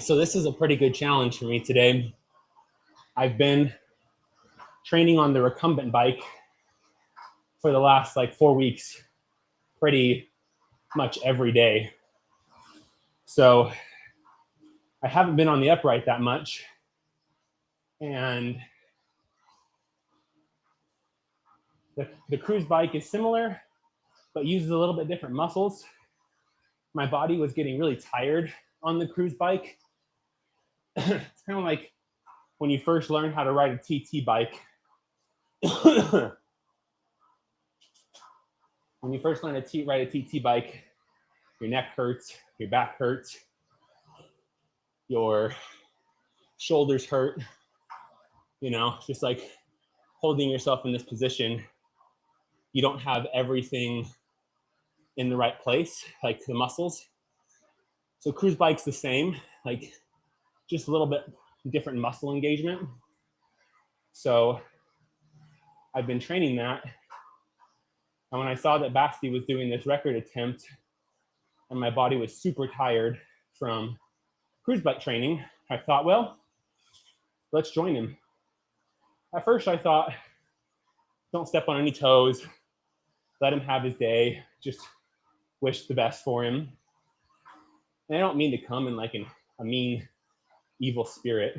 So this is a pretty good challenge for me today. I've been training on the recumbent bike for the last like 4 weeks, pretty much every day. So I haven't been on the upright that much. And the cruise bike is similar, but uses a little bit different muscles. My body was getting really tired on the cruise bike. It's kind of like when you first learn how to ride a TT bike. When you first learn to ride a TT bike, your neck hurts, your back hurts, your shoulders hurt, you know, just like holding yourself in this position. You don't have everything in the right place, like the muscles. So cruise bike's the same, like just a little bit different muscle engagement. So I've been training that. And when I saw that Basti was doing this record attempt and my body was super tired from cruise bike training, I thought, well, let's join him. At first I thought, don't step on any toes, let him have his day, just wish the best for him. And I don't mean to come in like a mean, evil spirit.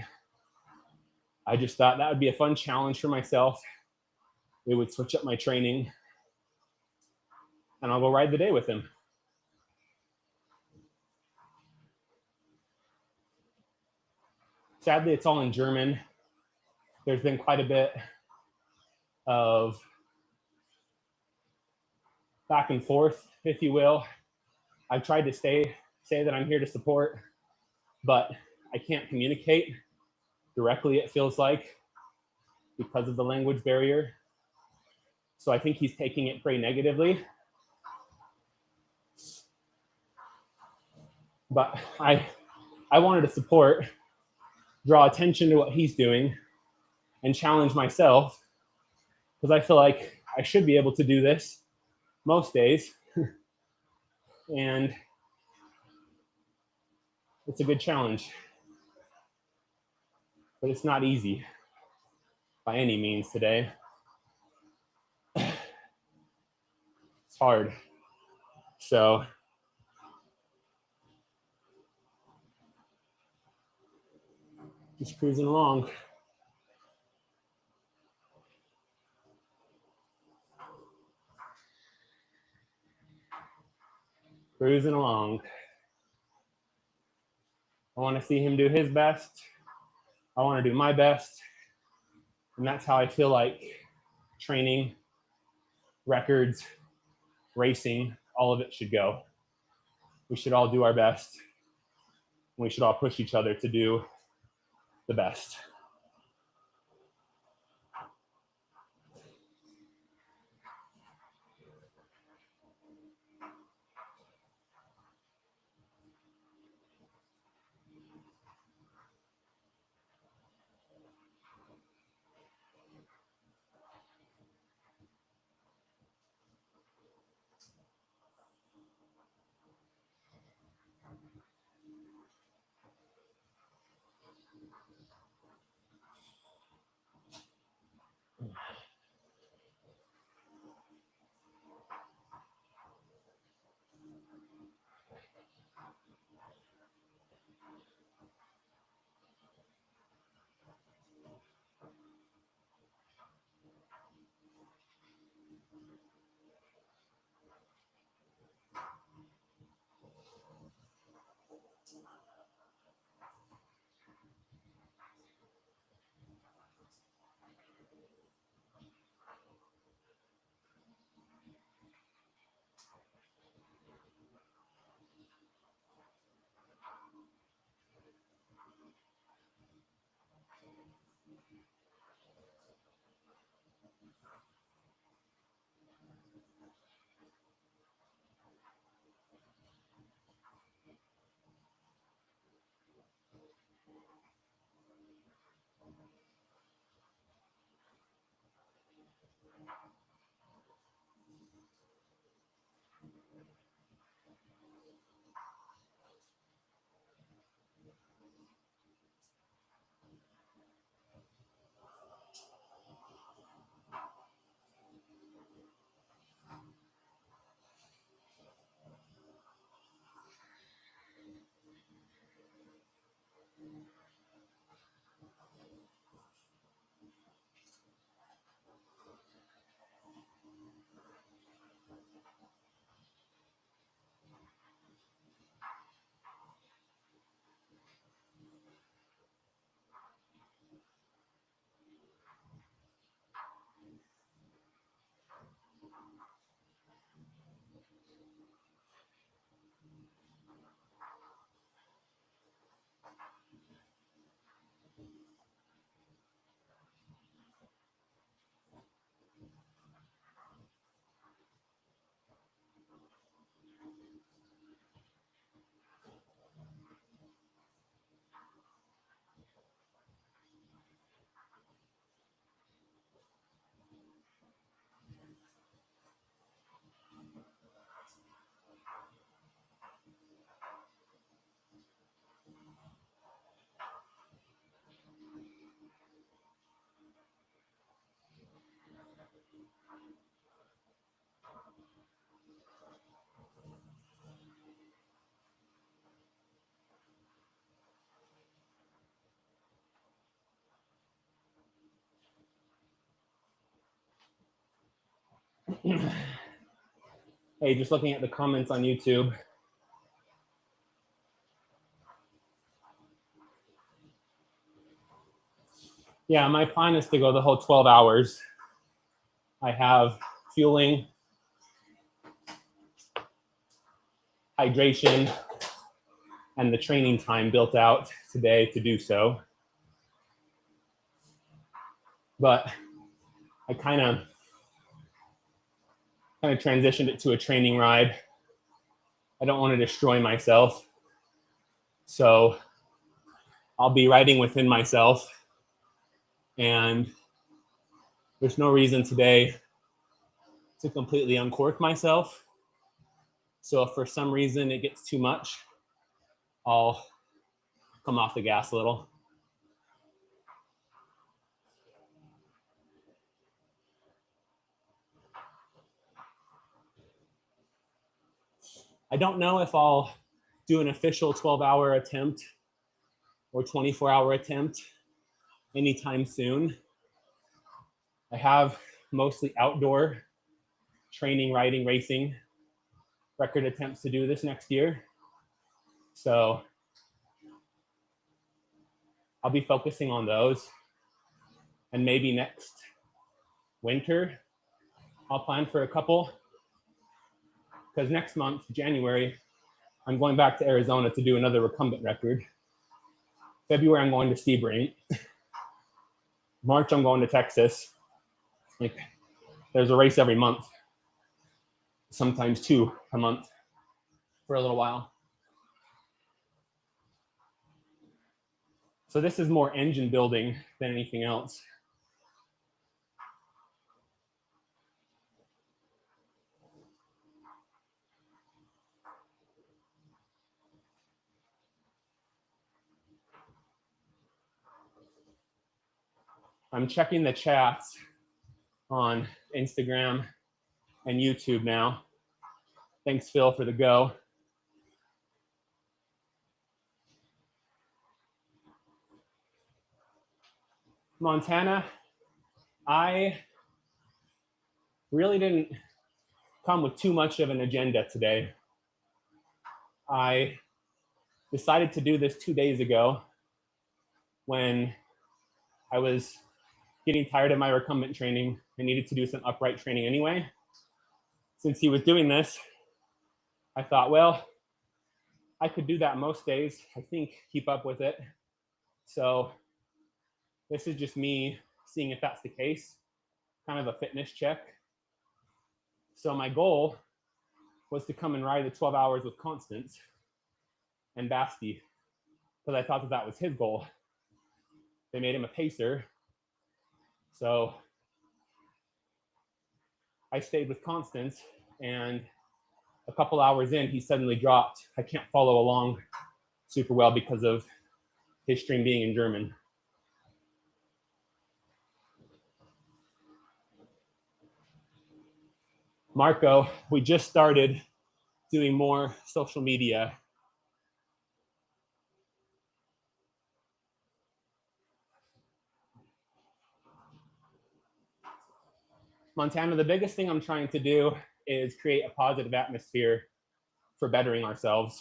I just thought that would be a fun challenge for myself. It would switch up my training, and I'll go ride the day with him. Sadly, it's all in German. There's been quite a bit of back and forth, if you will. I've tried to say that I'm here to support, but I can't communicate directly, it feels like, because of the language barrier. So I think he's taking it very negatively. But I wanted to support, draw attention to what he's doing, and challenge myself, because I feel like I should be able to do this most days. And it's a good challenge. But it's not easy by any means today. It's hard. So just cruising along. Cruising along. I want to see him do his best. I want to do my best. And that's how I feel like training, records, racing, all of it should go. We should all do our best. We should all push each other to do the best. Hey, just looking at the comments on YouTube. Yeah, my plan is to go the whole 12 hours. I have fueling, hydration, and the training time built out today to do so. But I kind of transitioned it to a training ride. I don't want to destroy myself. So I'll be riding within myself. And there's no reason today to completely uncork myself. So if for some reason it gets too much, I'll come off the gas a little. I don't know if I'll do an official 12-hour attempt or 24-hour attempt anytime soon. I have mostly outdoor training, riding, racing record attempts to do this next year. So I'll be focusing on those. And maybe next winter, I'll plan for a couple. Because next month, January, I'm going back to Arizona to do another recumbent record. February, I'm going to Sebring. March, I'm going to Texas. Like, there's a race every month, sometimes 2 a month for a little while. So this is more engine building than anything else. I'm checking the chats on Instagram and YouTube now. Thanks, Phil, for the go. Montana, I really didn't come with too much of an agenda today. I decided to do this 2 days ago when I was getting tired of my recumbent training. I needed to do some upright training anyway. Since he was doing this, I thought, well, I could do that most days. I think keep up with it. So this is just me seeing if that's the case, kind of a fitness check. So my goal was to come and ride the 12 hours with Constance and Basti, because I thought that that was his goal. They made him a pacer. So I stayed with Constance, and a couple hours in, he suddenly dropped. I can't follow along super well because of his stream being in German. Marco, we just started doing more social media. Montana, the biggest thing I'm trying to do is create a positive atmosphere for bettering ourselves.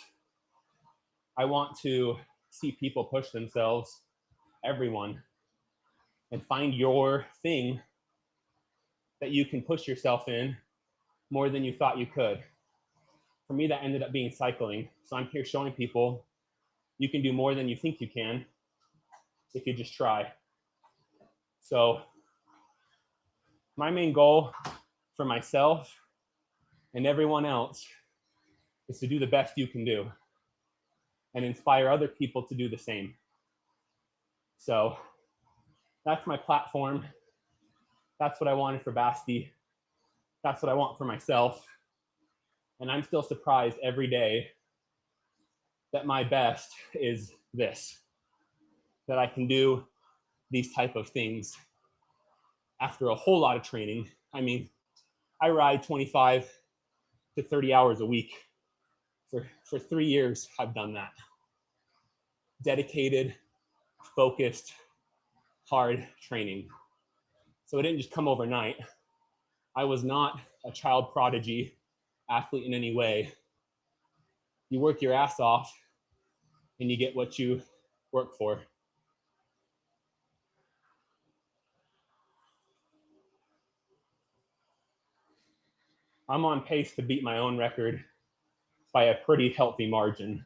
I want to see people push themselves, everyone, and find your thing that you can push yourself in more than you thought you could. For me, that ended up being cycling. So I'm here showing people you can do more than you think you can if you just try. So my main goal for myself and everyone else is to do the best you can do and inspire other people to do the same. So that's my platform. That's what I wanted for Basti. That's what I want for myself. And I'm still surprised every day that my best is this, that I can do these type of things after a whole lot of training. I mean, I ride 25 to 30 hours a week. For 3 years, I've done that. Dedicated, focused, hard training. So it didn't just come overnight. I was not a child prodigy, athlete in any way, you work your ass off and you get what you work for. I'm on pace to beat my own record by a pretty healthy margin.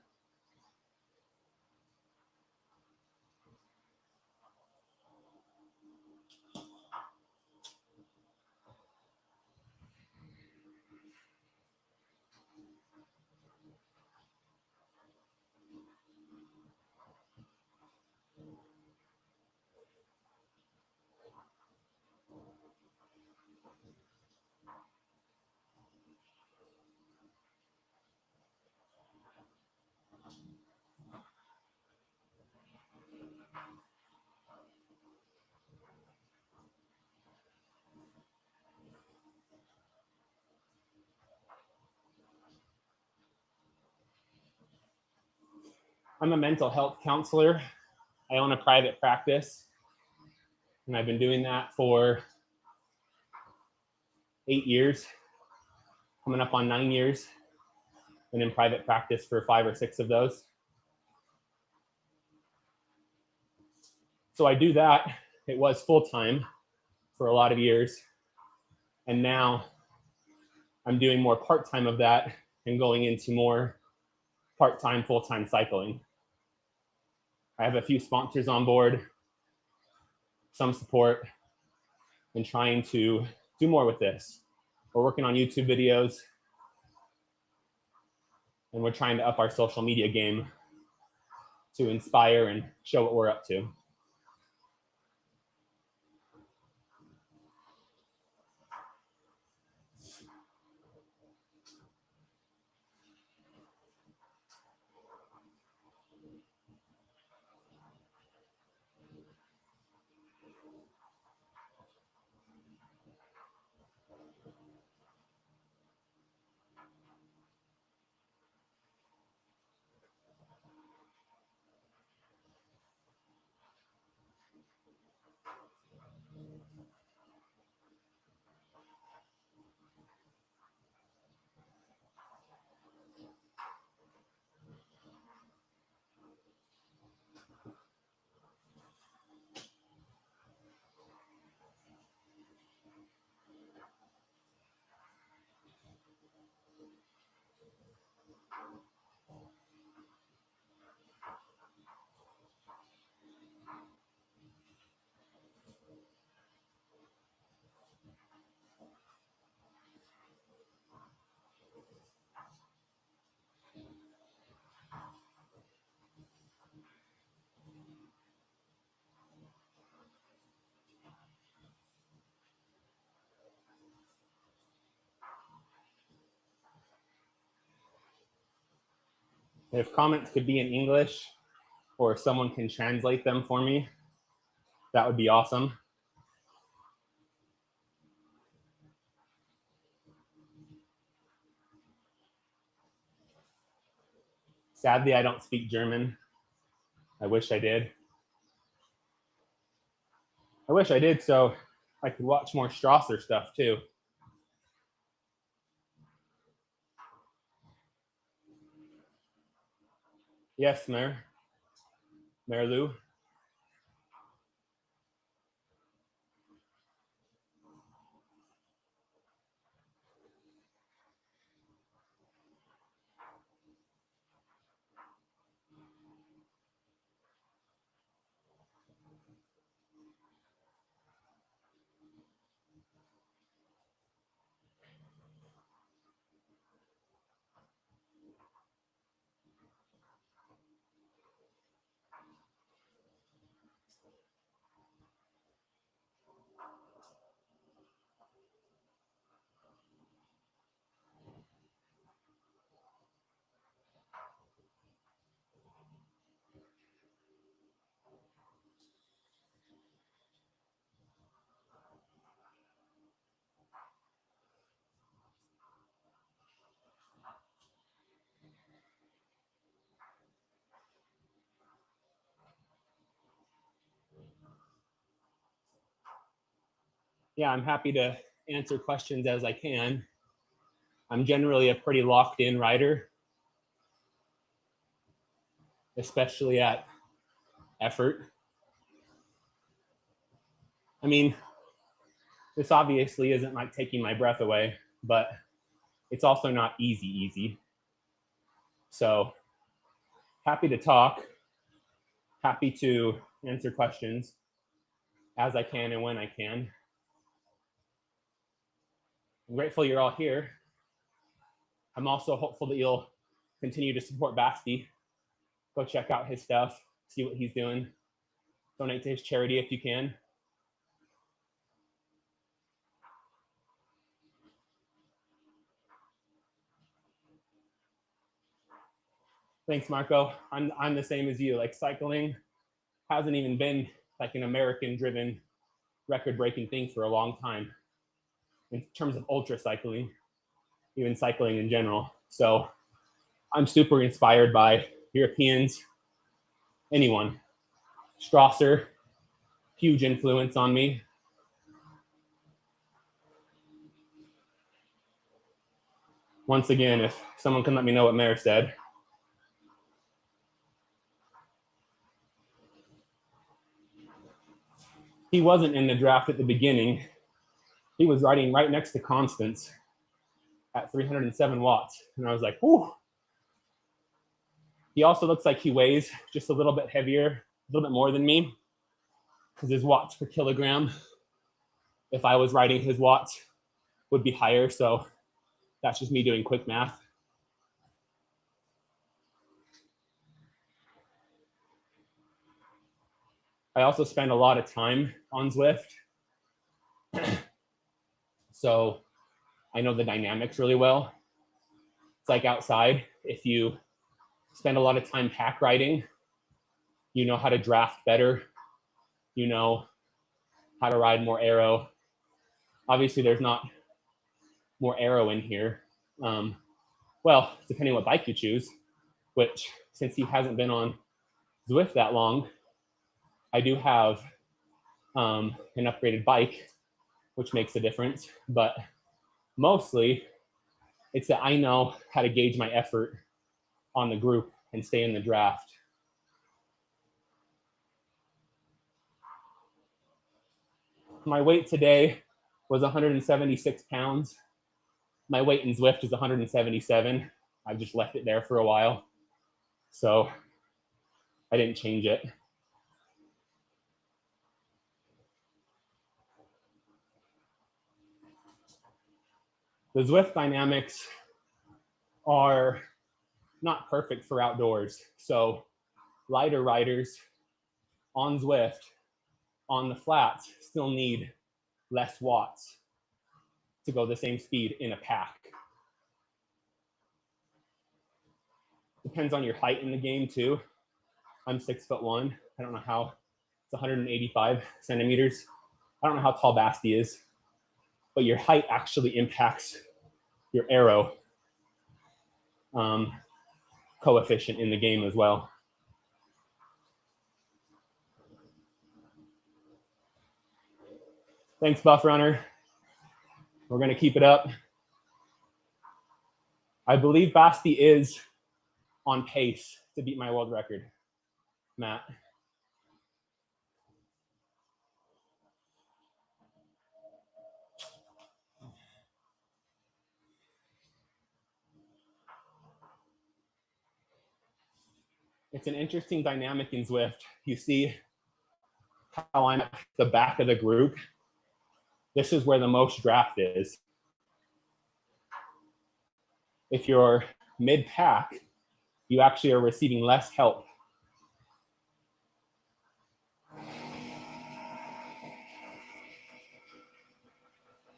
I'm a mental health counselor. I own a private practice, and I've been doing that for 8 years, coming up on 9 years. Been in private practice for 5 or 6 of those. So I do that. It was full-time for a lot of years. And now I'm doing more part-time of that and going into more part-time, full-time cycling. I have a few sponsors on board, some support, and trying to do more with this. We're working on YouTube videos, and we're trying to up our social media game to inspire and show what we're up to. If comments could be in English or if someone can translate them for me, that would be awesome. Sadly, I don't speak German. I wish I did. I wish I did so I could watch more Strasser stuff too. Yes, Mayor. Mayor Lou. Yeah, I'm happy to answer questions as I can. I'm generally a pretty locked in rider, especially at effort. I mean, this obviously isn't like taking my breath away, but it's also not easy. So happy to talk, happy to answer questions as I can and when I can. I'm grateful you're all here. I'm also hopeful that you'll continue to support Basti. Go check out his stuff, see what he's doing. Donate to his charity if you can. Thanks, Marco. I'm the same as you. Like, cycling hasn't even been like an American-driven, record-breaking thing for a long time in terms of ultra cycling, even cycling in general. So I'm super inspired by Europeans, anyone. Strasser, huge influence on me. Once again, if someone can let me know what Mayor said. He wasn't in the draft at the beginning. He was riding right next to Constance at 307 watts. And I was like, whew. He also looks like he weighs just a little bit heavier, a little bit more than me, because his watts per kilogram, if I was riding his watts, would be higher. So that's just me doing quick math. I also spend a lot of time on Zwift. So I know the dynamics really well. It's like outside. If you spend a lot of time pack riding, you know how to draft better. You know how to ride more aero. Obviously, there's not more aero in here. Well, depending what bike you choose, which since he hasn't been on Zwift that long, I do have an upgraded bike, which makes a difference. But mostly, it's that I know how to gauge my effort on the group and stay in the draft. My weight today was 176 pounds. My weight in Zwift is 177. I've just left it there for a while. So I didn't change it. The Zwift dynamics are not perfect for outdoors. So lighter riders on Zwift on the flats still need less watts to go the same speed in a pack. Depends on your height in the game too. I'm 6'1". I don't know how, it's 185 centimeters. I don't know how tall Basti is, but your height actually impacts your aero coefficient in the game as well. Thanks, Buff Runner. We're gonna keep it up. I believe Basti is on pace to beat my world record, Matt. It's an interesting dynamic in Zwift. You see how I'm at the back of the group. This is where the most draft is. If you're mid-pack, you actually are receiving less help.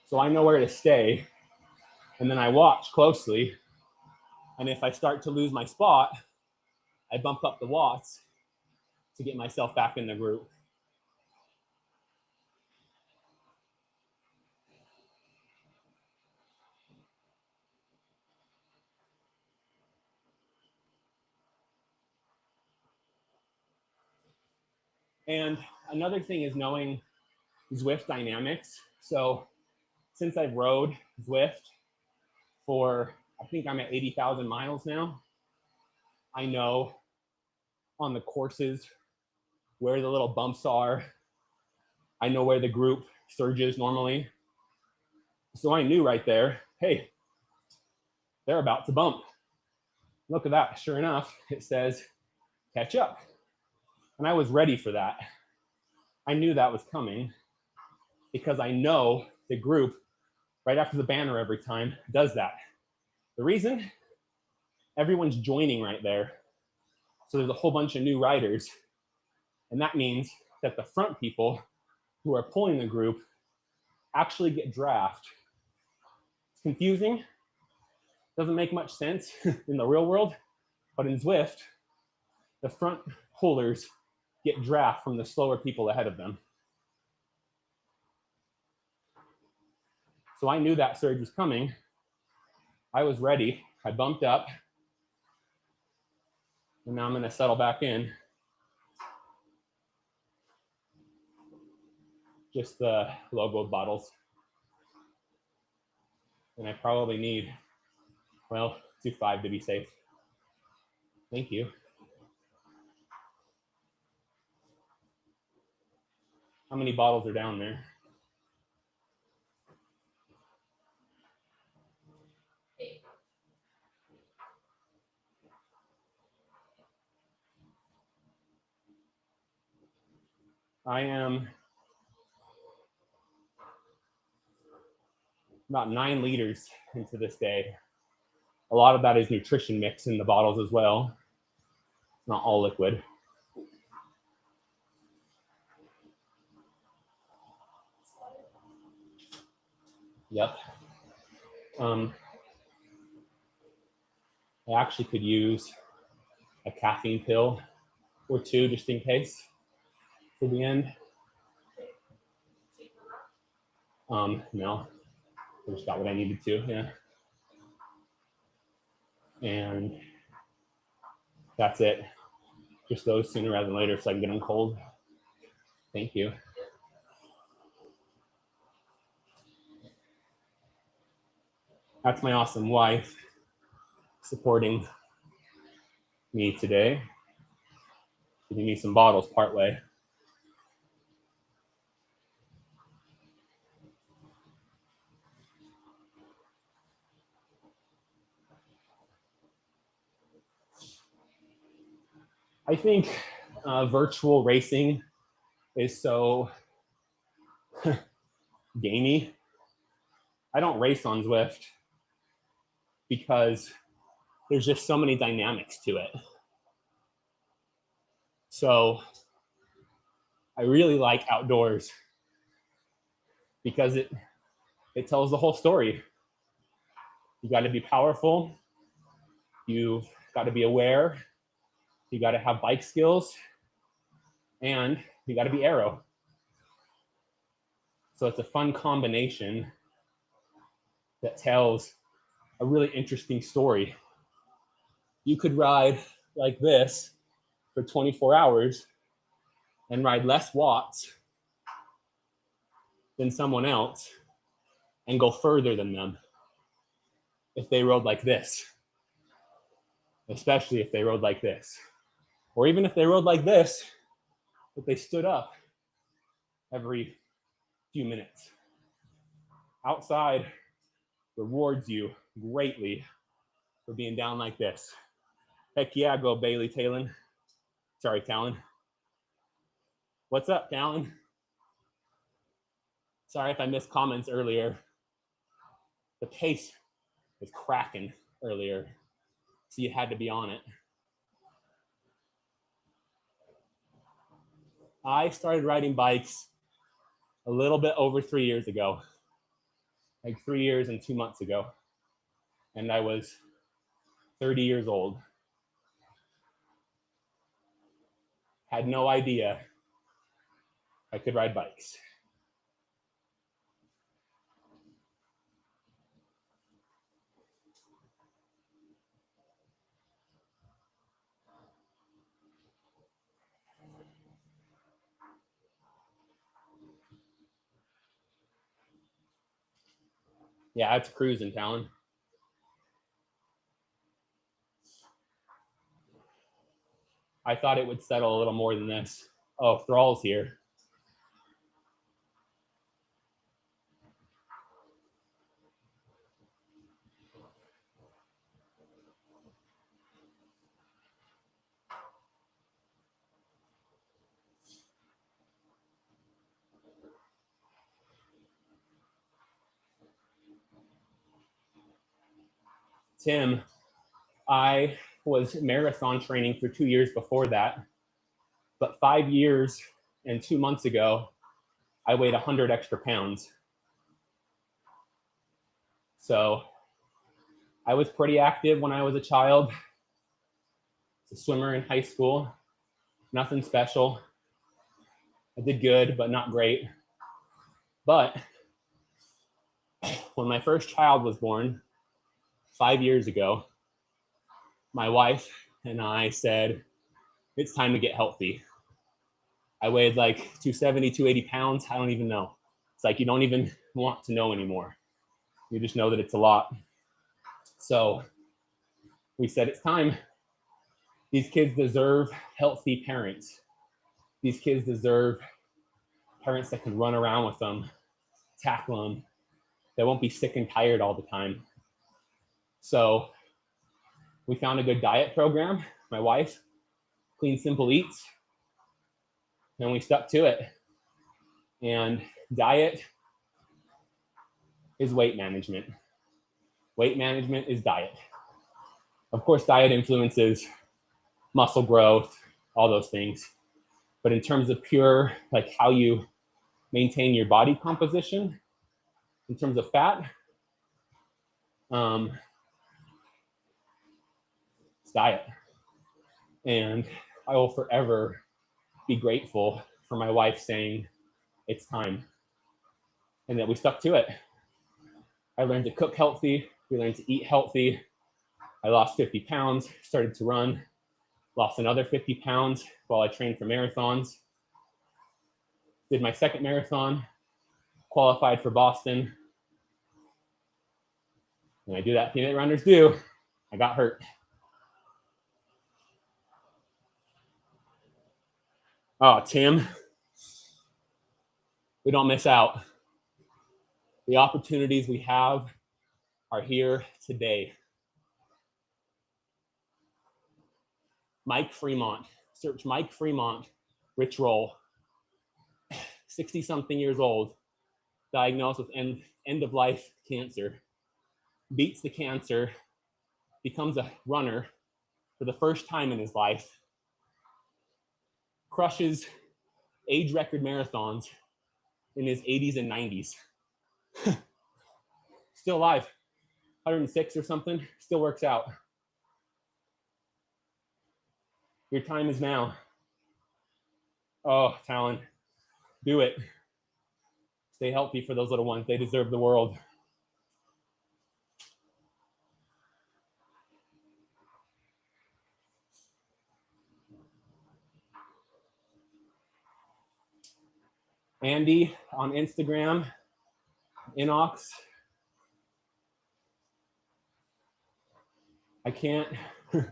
So I know where to stay, and then I watch closely. And if I start to lose my spot, I bump up the watts to get myself back in the group. And another thing is knowing Zwift dynamics. So since I've rode Zwift for, I think I'm at 80,000 miles now. I know on the courses where the little bumps are. I know where the group surges normally. So I knew right there, hey, they're about to bump. Look at that. Sure enough, it says catch up. And I was ready for that. I knew that was coming because I know the group right after the banner every time does that. The reason? Everyone's joining right there. So there's a whole bunch of new riders. And that means that the front people who are pulling the group actually get draft. It's confusing. Doesn't make much sense in the real world. But in Zwift, the front pullers get draft from the slower people ahead of them. So I knew that surge was coming. I was ready. I bumped up. And now I'm going to settle back in. Just the logo bottles. And I probably need, well, do 5 to be safe. Thank you. How many bottles are down there? 8. I am about 9 liters into this day. A lot of that is nutrition mix in the bottles as well. Not all liquid. Yep. I actually could use a caffeine pill or 2 just in case for the end. No, I just got what I needed to, yeah. And that's it. Just those sooner rather than later so I can get them cold. Thank you. That's my awesome wife supporting me today, giving me some bottles partway. I think virtual racing is so gamey. I don't race on Zwift because there's just so many dynamics to it. So I really like outdoors because it tells the whole story. You got to be powerful. You've got to be aware. You got to have bike skills, and you got to be aero. So it's a fun combination that tells a really interesting story. You could ride like this for 24 hours and ride less watts than someone else and go further than them if they rode like this, especially if they rode like this. Or even if they rode like this, but they stood up every few minutes. Outside rewards you greatly for being down like this. Heck yeah, go Bailey Talon. Sorry, Talon. What's up, Talon? Sorry if I missed comments earlier. The pace was cracking earlier, so you had to be on it. I started riding bikes a little bit over 3 years ago, like 3 years and 2 months ago, and I was 30 years old. Had no idea I could ride bikes. Yeah, it's cruising, Talon. I thought it would settle a little more than this. Oh, Thrall's here. Tim, I was marathon training for 2 years before that, but 5 years and 2 months ago, I weighed 100 extra pounds. So I was pretty active when I was a child. I was a swimmer in high school, nothing special. I did good, but not great. But when my first child was born 5 years ago, my wife and I said, it's time to get healthy. I weighed like 270, 280 pounds. I don't even know. It's like you don't even want to know anymore. You just know that it's a lot. So we said, it's time. These kids deserve healthy parents. These kids deserve parents that can run around with them, tackle them, that won't be sick and tired all the time. So we found a good diet program, my wife, Clean Simple Eats, and we stuck to it. And diet is weight management. Weight management is diet. Of course, diet influences muscle growth, all those things. But in terms of pure, like how you maintain your body composition, in terms of fat, it's diet. And I will forever be grateful for my wife saying, it's time. And that we stuck to it. I learned to cook healthy. We learned to eat healthy. I lost 50 pounds, started to run, lost another 50 pounds while I trained for marathons. Did my second marathon, qualified for Boston. And I do that thing that runners do. I got hurt. Oh, Tim, we don't miss out. The opportunities we have are here today. Mike Fremont, search Mike Fremont, Rich Roll, 60-something years old, diagnosed with end-of-life cancer, beats the cancer, becomes a runner for the first time in his life, crushes age record marathons in his 80s and 90s. Still alive, 106 or something, still works out. Your time is now. Oh, Talon, do it. Stay healthy for those little ones. They deserve the world. Andy on Instagram, Inox. I can't, I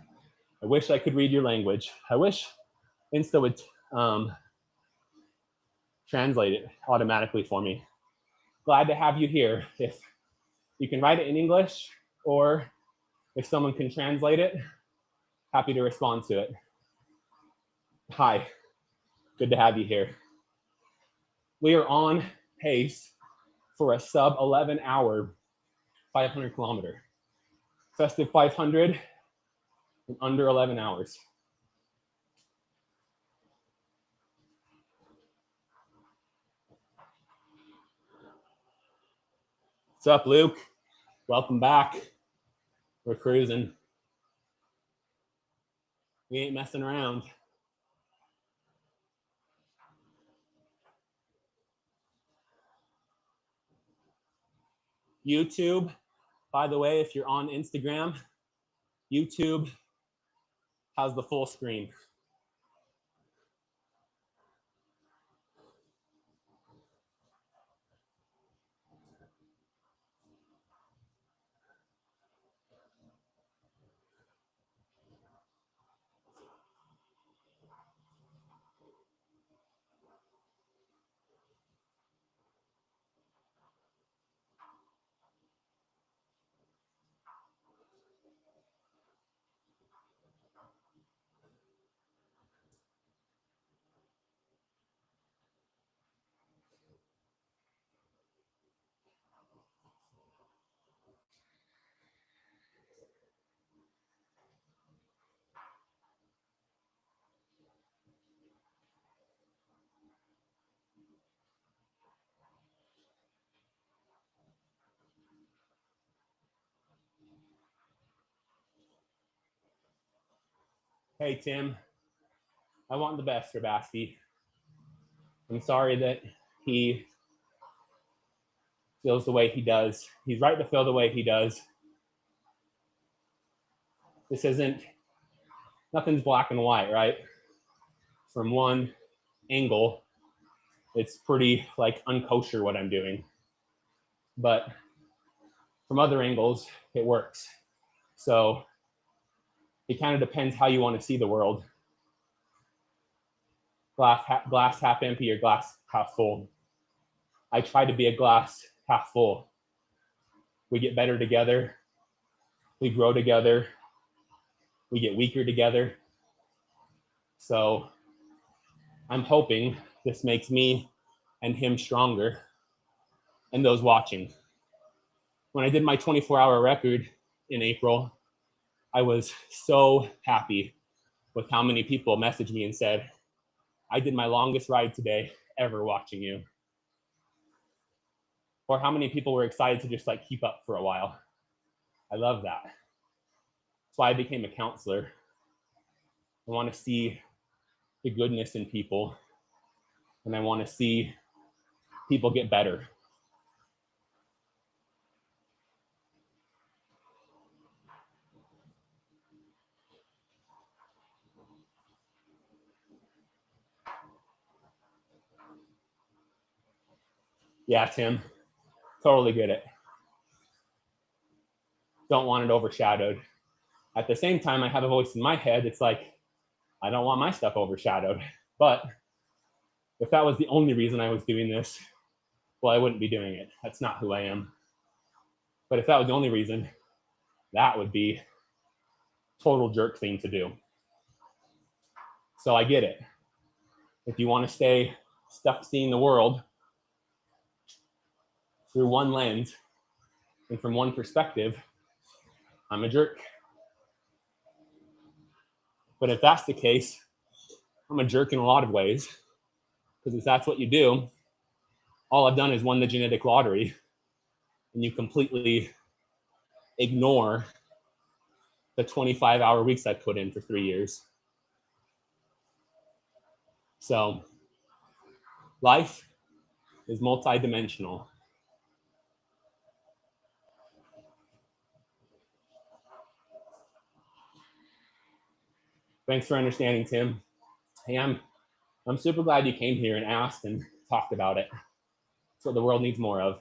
wish I could read your language. I wish Insta would translate it automatically for me. Glad to have you here. If you can write it in English or if someone can translate it, happy to respond to it. Hi, good to have you here. We are on pace for a sub 11 hour 500 kilometer. Festive 500 in under 11 hours. What's up, Luke? Welcome back. We're cruising. We ain't messing around. YouTube, by the way, if you're on Instagram, YouTube has the full screen. Hey, Tim, I want the best for Basti. I'm sorry that he feels the way he does. He's right to feel the way he does. This isn't, nothing's black and white, right? From one angle, it's pretty like unkosher what I'm doing. But from other angles, it works. So it kind of depends how you want to see the world. Glass half empty or glass half full. I try to be a glass half full. We get better together. We grow together. We get weaker together. So I'm hoping this makes me and him stronger and those watching. When I did my 24-hour record in April, I was so happy with how many people messaged me and said, I did my longest ride today ever watching you. Or how many people were excited to just like keep up for a while. I love that. That's why I became a counselor. I want to see the goodness in people, and I want to see people get better. Yeah, Tim, totally get it. Don't want it overshadowed. At the same time, I have a voice in my head. It's like, I don't want my stuff overshadowed. But if that was the only reason I was doing this, well, I wouldn't be doing it. That's not who I am. But if that was the only reason, that would be total jerk thing to do. So I get it. If you want to stay stuck seeing the world through one lens and from one perspective, I'm a jerk. But if that's the case, I'm a jerk in a lot of ways, because if that's what you do, all I've done is won the genetic lottery, and you completely ignore the 25-hour weeks I put in for 3 years. So life is multidimensional. Thanks for understanding, Tim. Hey, I'm super glad you came here and asked and talked about it. That's what the world needs more of.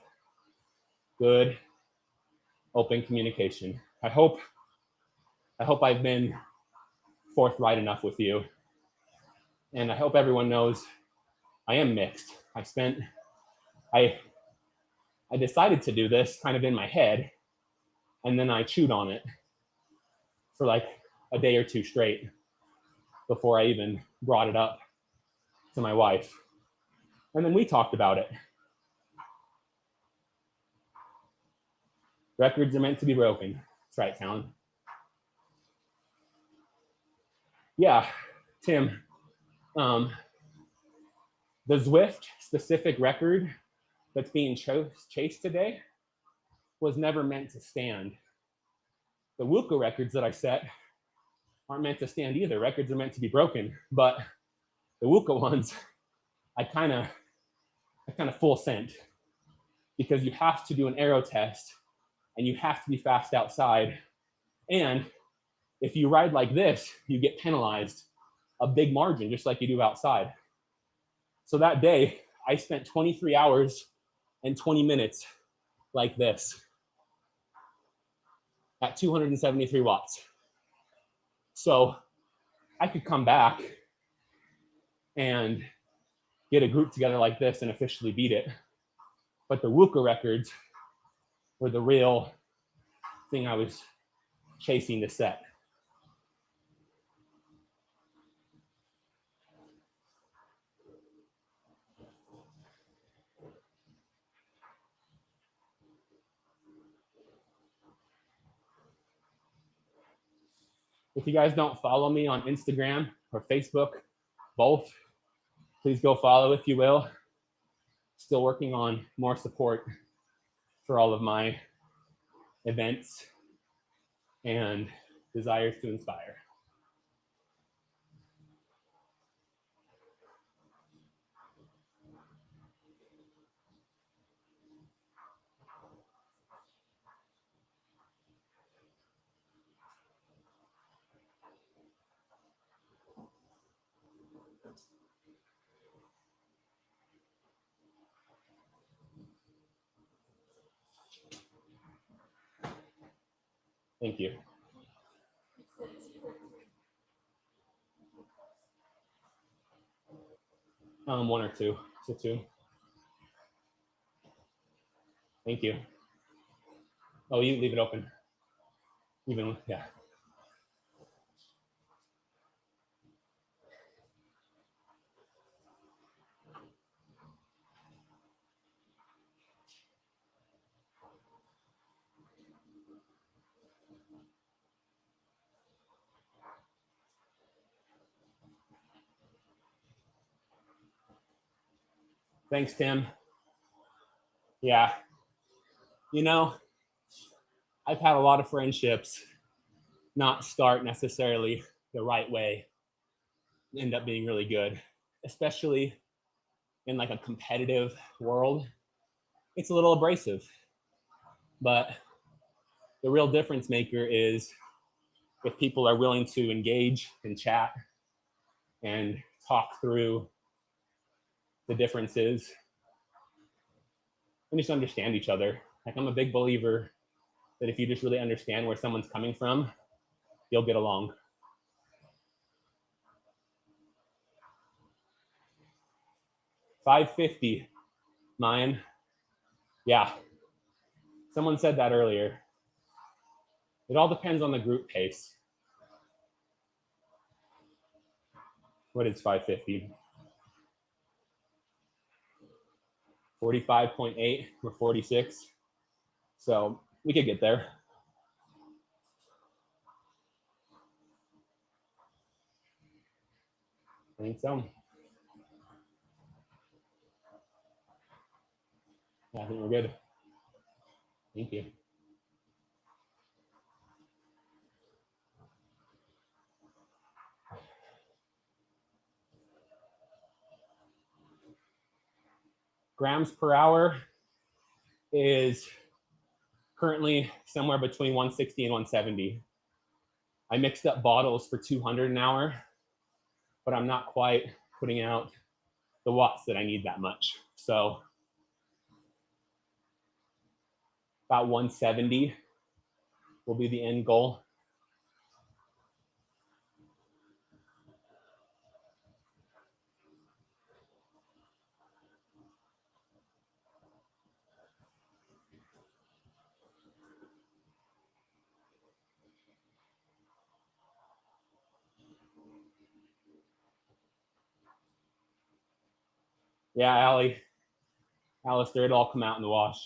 Good, open communication. I hope I've been forthright enough with you. And I hope everyone knows I am mixed. I decided to do this kind of in my head, and then I chewed on it for like a day or two straight before I even brought it up to my wife. And then we talked about it. Records are meant to be broken. That's right, Talon. Yeah, Tim. The Zwift specific record that's being chased today was never meant to stand. The Wuka records that I set aren't meant to stand either. Records are meant to be broken, but the Wuka ones, I kind of full sent, because you have to do an aero test and you have to be fast outside. And if you ride like this, you get penalized a big margin, just like you do outside. So that day, I spent 23 hours and 20 minutes like this at 273 watts. So I could come back and get a group together like this and officially beat it. But the Wuka records were the real thing I was chasing to set. If you guys don't follow me on Instagram or Facebook, both, please go follow if you will. Still working on more support for all of my events and desires to inspire. Thank you. One or two. So two. Thank you. Oh, you leave it open. Even, yeah. Thanks, Tim. Yeah. You know, I've had a lot of friendships not start necessarily the right way, end up being really good, especially in like a competitive world. It's a little abrasive, but the real difference maker is if people are willing to engage and chat and talk through the differences and just understand each other. Like, I'm a big believer that if you just really understand where someone's coming from, you'll get along. $550, mine. Yeah. Someone said that earlier. It all depends on the group pace. What is 550? 45.8 or 46. So we could get there. I think so. Yeah, I think we're good. Thank you. Grams per hour is currently somewhere between 160 and 170. I mixed up bottles for 200 an hour, but I'm not quite putting out the watts that I need that much. So about 170 will be the end goal. Yeah, Alistair, it'll all come out in the wash.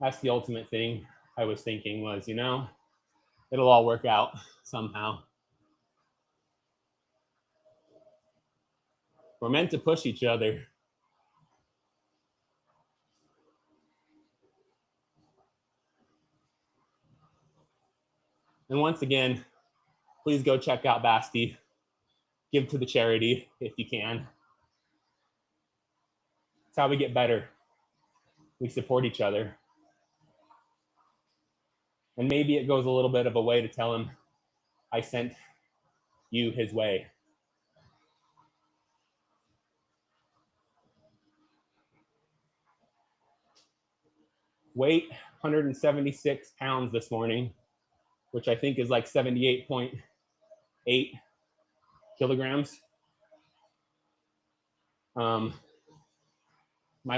That's the ultimate thing I was thinking was, you know, it'll all work out somehow. We're meant to push each other. And once again, please go check out Basti. Give to the charity if you can. It's how we get better. We support each other. And maybe it goes a little bit of a way to tell him, I sent you his way. Weight, 176 pounds this morning, which I think is like 78.8 kilograms. My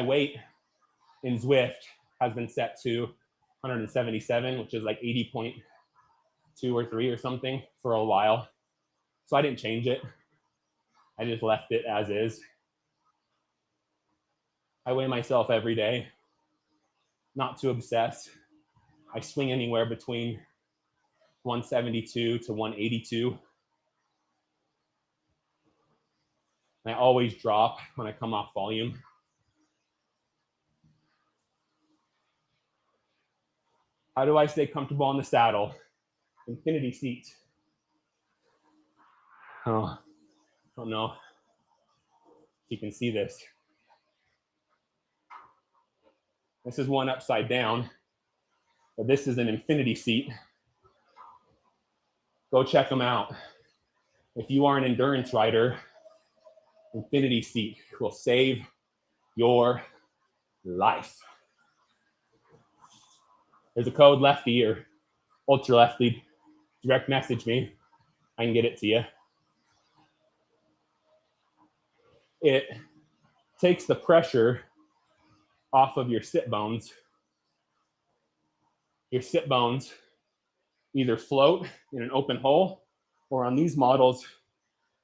weight in Zwift has been set to 177, which is like 80.2 or 3 or something for a while. So I didn't change it. I just left it as is. I weigh myself every day, not to obsess. I swing anywhere between 172 to 182. I always drop when I come off volume. How do I stay comfortable on the saddle? Infinity seat. Oh, I don't know if you can see this. This is one upside down, but this is an infinity seat. Go check them out. If you are an endurance rider, Infinity Seat will save your life. There's a code lefty or ultra lefty. Direct message me. I can get it to you. It takes the pressure off of your sit bones. Your sit bones either float in an open hole, or on these models,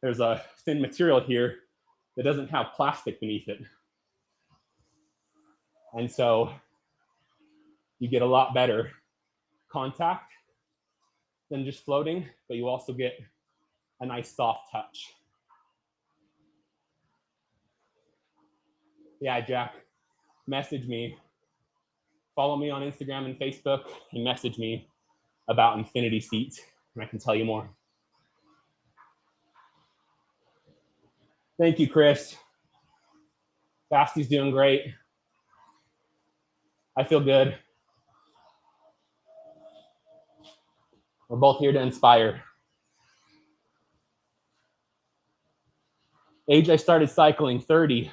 there's a thin material here that doesn't have plastic beneath it. And so you get a lot better contact than just floating, but you also get a nice soft touch. Yeah, Jack, message me. Follow me on Instagram and Facebook and message me about Infinity Seats, and I can tell you more. Thank you, Chris. Basti's doing great. I feel good. We're both here to inspire. Age I started cycling, 30.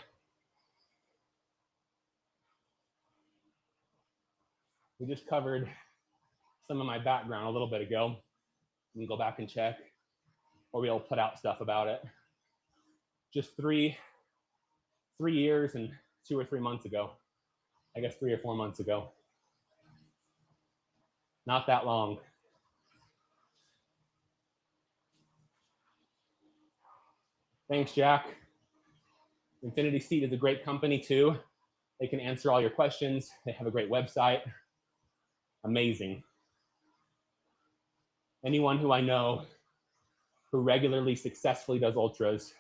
We just covered some of my background a little bit ago. You can go back and check, or we'll put out stuff about it. Just three years and 2 or 3 months ago. I guess 3 or 4 months ago. Not that long. Thanks, Jack. Infinity Seat is a great company too. They can answer all your questions. They have a great website. Amazing. Anyone who I know who regularly successfully does ultras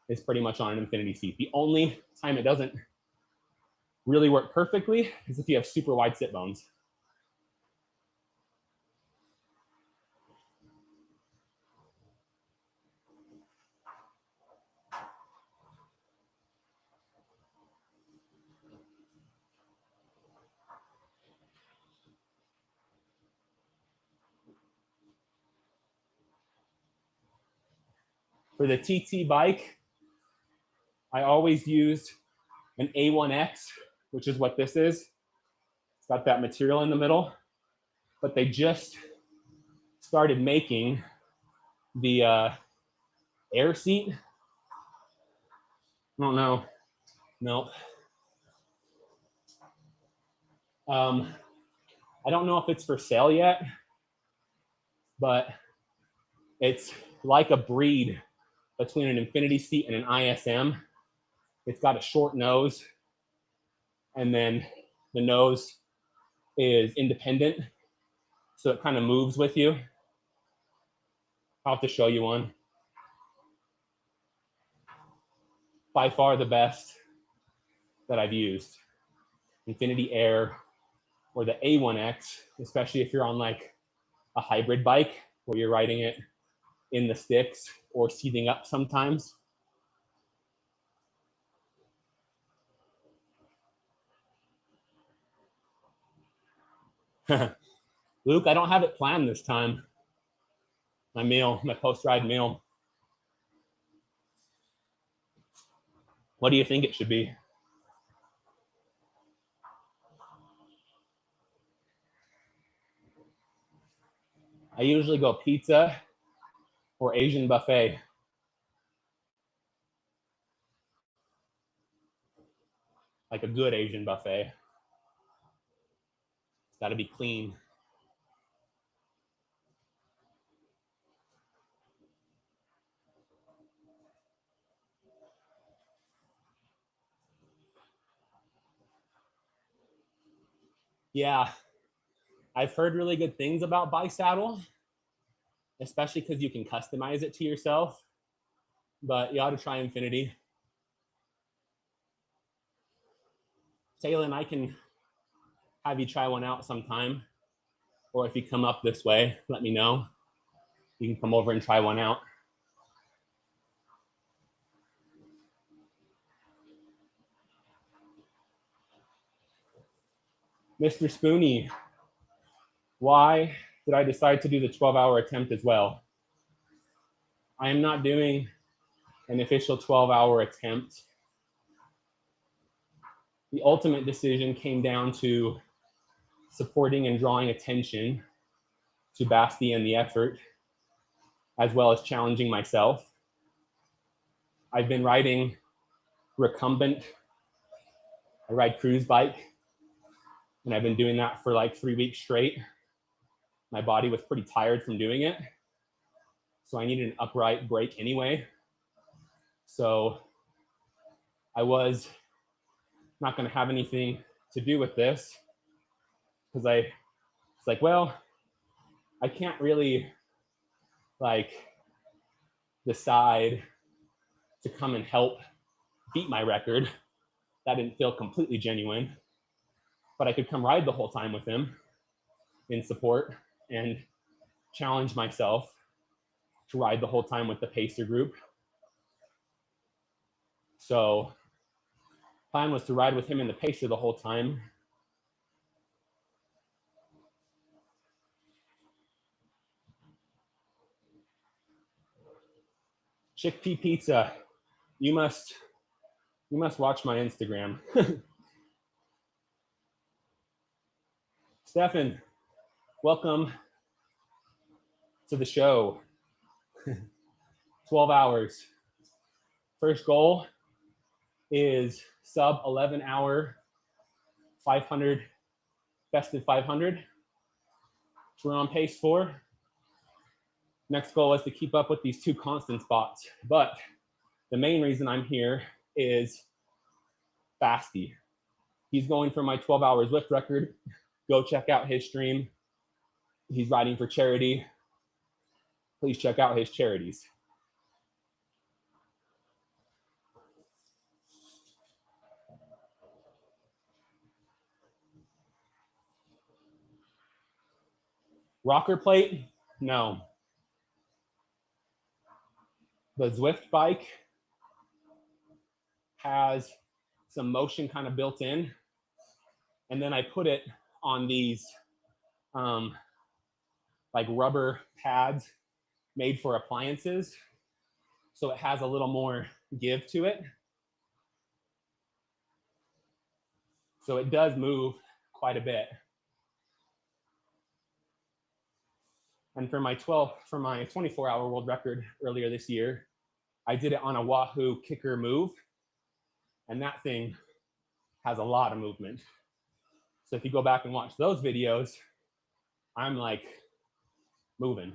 is pretty much on an Infinity Seat. The only time it doesn't really work perfectly is if you have super wide sit bones. For the TT bike, I always used an A1X, which is what this is. It's got that material in the middle, but they just started making the air seat. I don't know. No. I don't know if it's for sale yet, but it's like a breed between an Infinity Seat and an ISM. It's got a short nose, and then the nose is independent, so it kind of moves with you. I'll have to show you one. By far the best that I've used. Infinity Air or the A1X, especially if you're on like a hybrid bike where you're riding it in the sticks or seating up sometimes. Luke, I don't have it planned this time. My meal, my post-ride meal. What do you think it should be? I usually go pizza or Asian buffet. Like a good Asian buffet. It's got to be clean. Yeah, I've heard really good things about Bisaddle, especially because you can customize it to yourself. But you ought to try Infinity. Taylor and I can have you try one out sometime. Or if you come up this way, let me know. You can come over and try one out. Mr. Spoony, why did I decide to do the 12-hour attempt as well? I am not doing an official 12-hour attempt. The ultimate decision came down to supporting and drawing attention to Basti and the effort, as well as challenging myself. I've been riding recumbent. I ride cruise bike, and I've been doing that for like 3 weeks straight. My body was pretty tired from doing it, so I needed an upright break anyway. So I was not going to have anything to do with this because it's like, well, I can't really like decide to come and help beat my record. That didn't feel completely genuine, but I could come ride the whole time with him in support and challenge myself to ride the whole time with the pacer group. So plan was to ride with him in the pacer the whole time. Chickpea pizza, you must watch my Instagram. Stefan, welcome to the show. 12 hours. First goal is sub 11 hour 500 festive 500, which we're on pace for. Next goal is to keep up with these 2 constant spots, but the main reason I'm here is Basti. He's going for my 12-hour Zwift record. Go check out his stream. He's riding for charity. Please check out his charities. Rocker plate? No. The Zwift bike has some motion kind of built in, and then I put it on these like rubber pads made for appliances, so it has a little more give to it. So it does move quite a bit. And for my 24-hour world record earlier this year, I did it on a Wahoo kicker move, and that thing has a lot of movement. So if you go back and watch those videos, I'm like moving.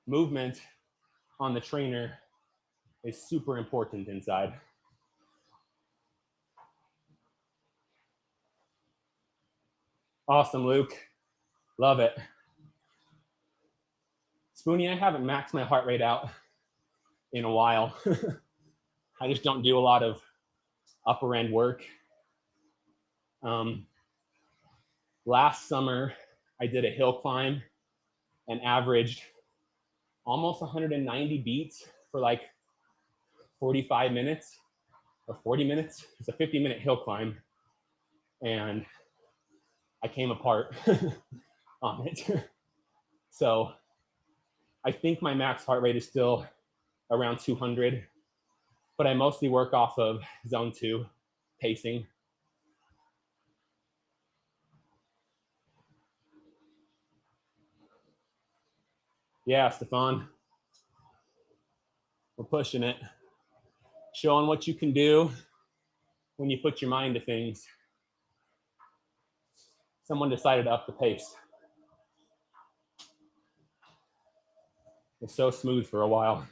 Movement on the trainer is super important inside. Awesome, Luke. Love it. Spoonie, I haven't maxed my heart rate out in a while. I just don't do a lot of upper end work. Last summer, I did a hill climb and averaged almost 190 beats for like 45 minutes or 40 minutes. It's a 50-minute hill climb, and I came apart on it. So I think my max heart rate is still around 200, but I mostly work off of zone 2 pacing. Yeah, Stefan, we're pushing it. Showing what you can do when you put your mind to things. Someone decided to up the pace. It's so smooth for a while.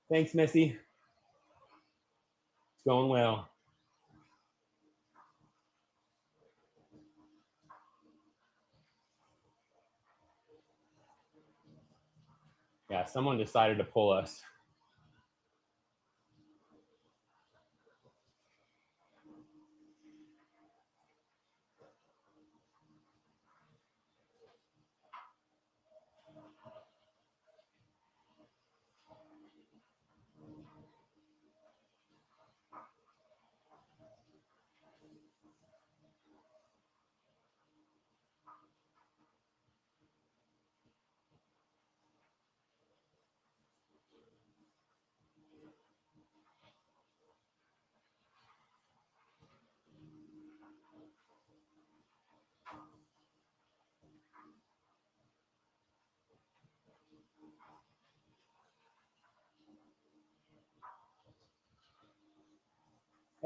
Thanks, Missy. It's going well. Yeah, someone decided to pull us.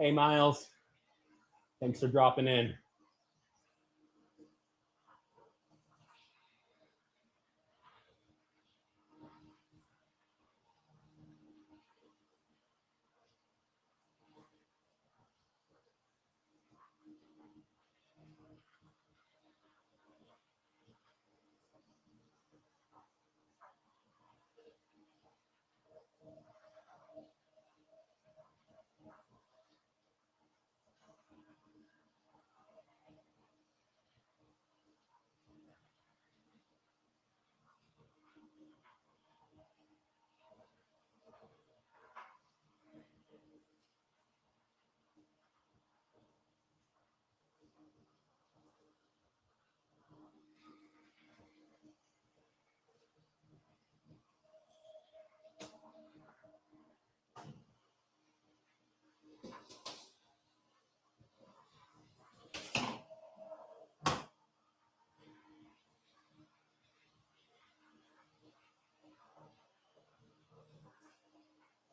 Hey, Miles. Thanks for dropping in.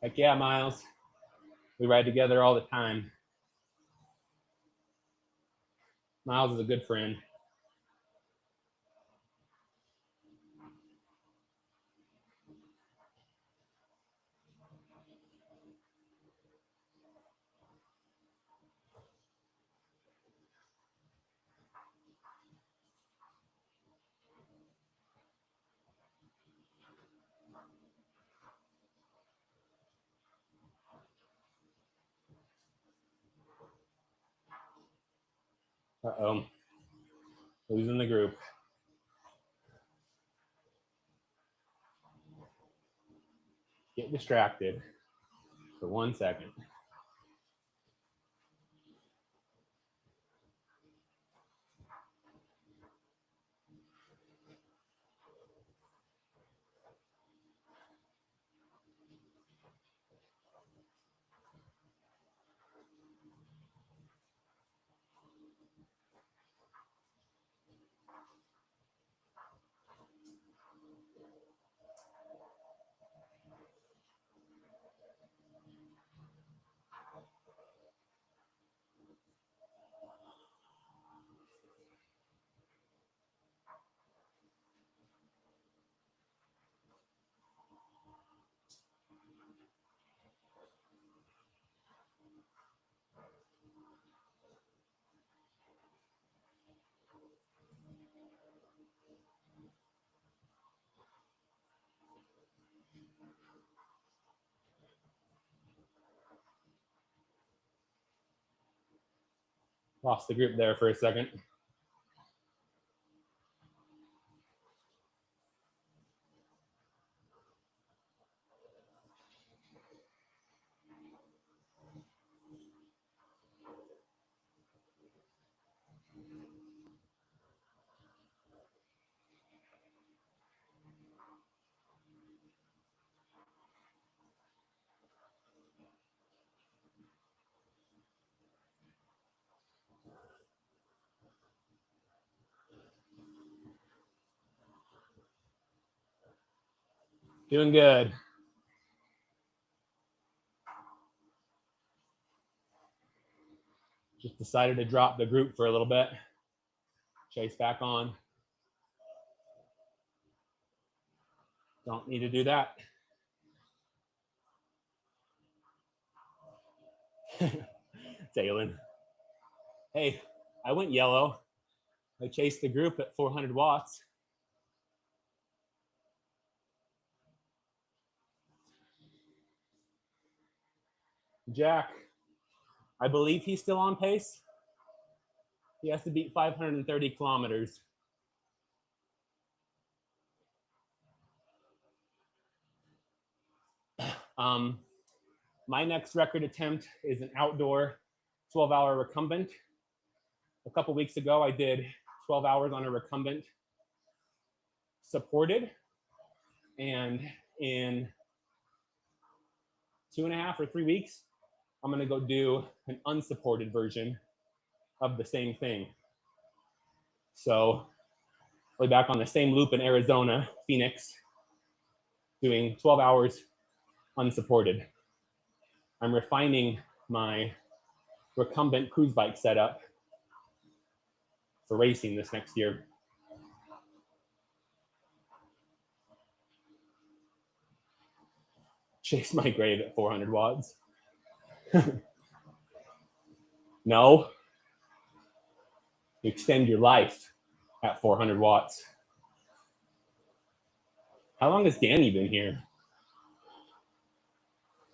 Heck yeah, Miles. We ride together all the time. Miles is a good friend. Uh-oh. Losing the group. Get distracted for 1 second. Lost the group there for a second. Doing good. Just decided to drop the group for a little bit. Chase back on. Don't need to do that. Jalen. Hey, I went yellow. I chased the group at 400 watts. Jack, I believe he's still on pace. He has to beat 530 kilometers. My next record attempt is an outdoor 12-hour recumbent. A couple weeks ago, I did 12 hours on a recumbent supported. And in 2.5 or 3 weeks, I'm going to go do an unsupported version of the same thing. So we're back on the same loop in Arizona, Phoenix, doing 12 hours unsupported. I'm refining my recumbent cruise bike setup for racing this next year. Chase my grave at 400 watts. No. You extend your life at 400 watts. How long has Danny been here?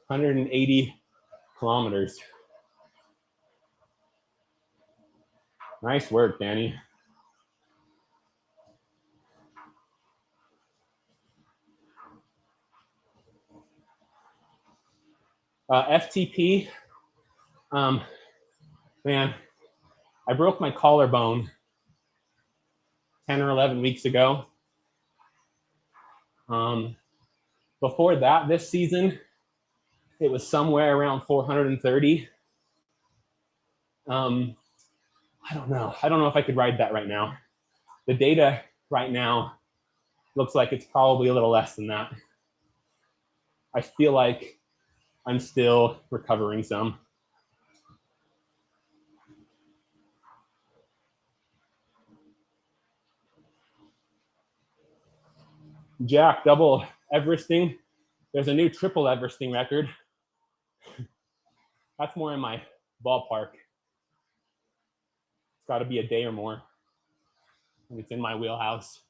180 kilometers. Nice work, Danny. FTP, man, I broke my collarbone 10 or 11 weeks ago. Before that, this season, it was somewhere around 430. I don't know. I don't know if I could ride that right now. The data right now looks like it's probably a little less than that. I feel like I'm still recovering some. Jack, double Everesting. There's a new triple Everesting record. That's more in my ballpark. It's got to be a day or more. And it's in my wheelhouse.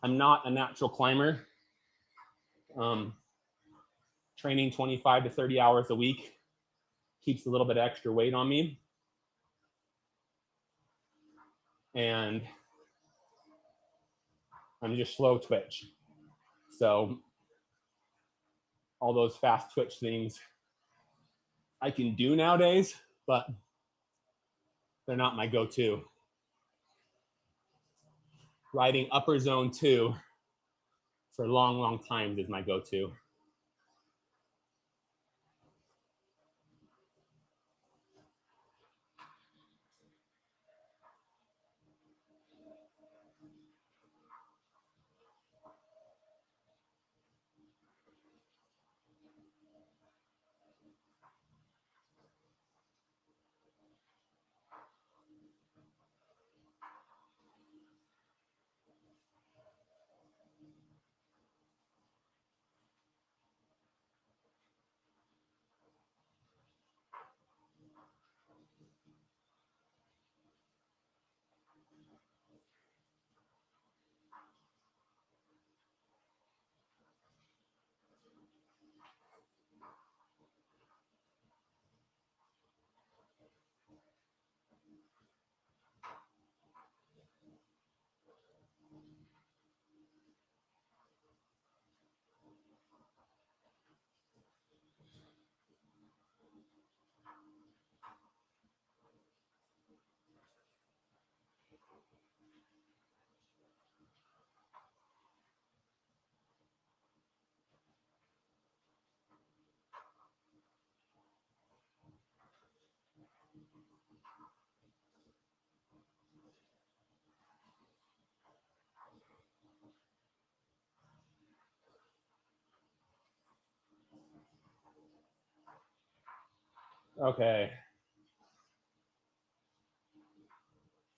I'm not a natural climber. Training 25 to 30 hours a week keeps a little bit of extra weight on me. And I'm just slow twitch. So all those fast twitch things I can do nowadays, but they're not my go-to. Riding upper zone 2 for long times is my go-to. Okay.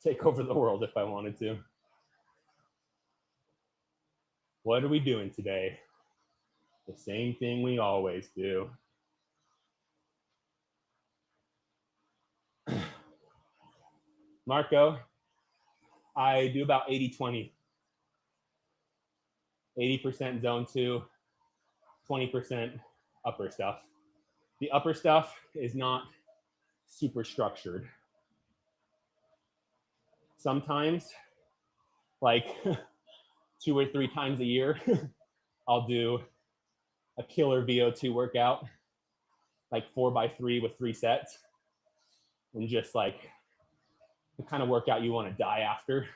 Take over the world if I wanted to. What are we doing today? The same thing we always do. Marco, I do about 80-20. 80% zone 2, 20% upper stuff. The upper stuff is not super structured. Sometimes, like 2 or 3 times a year, I'll do a killer VO2 workout, like 4x3 with 3 sets, and just like the kind of workout you want to die after.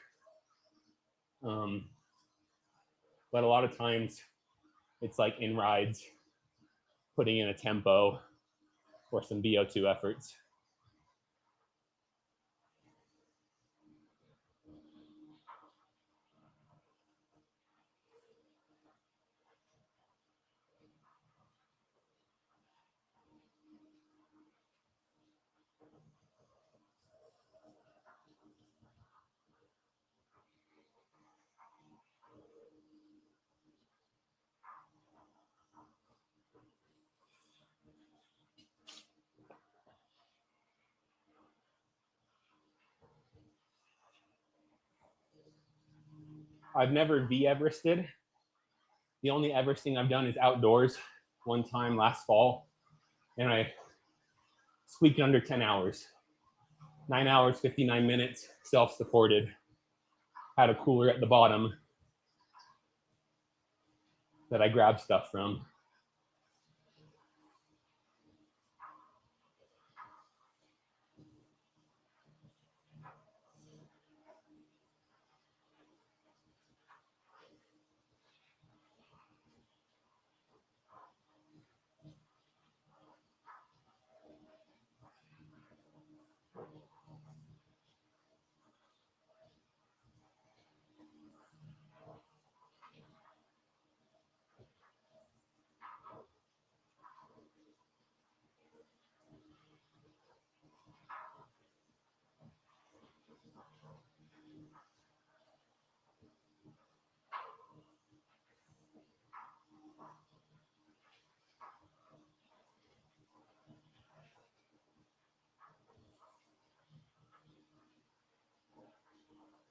But a lot of times it's like in rides, putting in a tempo or some VO2 efforts. I've never V-Everested. The only Everesting I've done is outdoors, one time last fall, and I squeaked under 10 hours. 9 hours, 59 minutes, self-supported. Had a cooler at the bottom that I grabbed stuff from.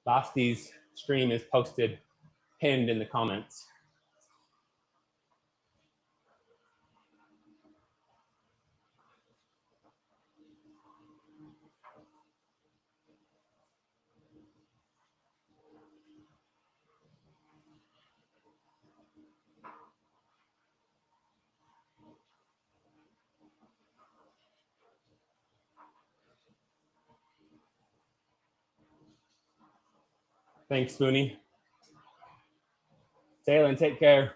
Basti's stream is posted, pinned in the comments. Thanks, Spoonie. Taylor, take care.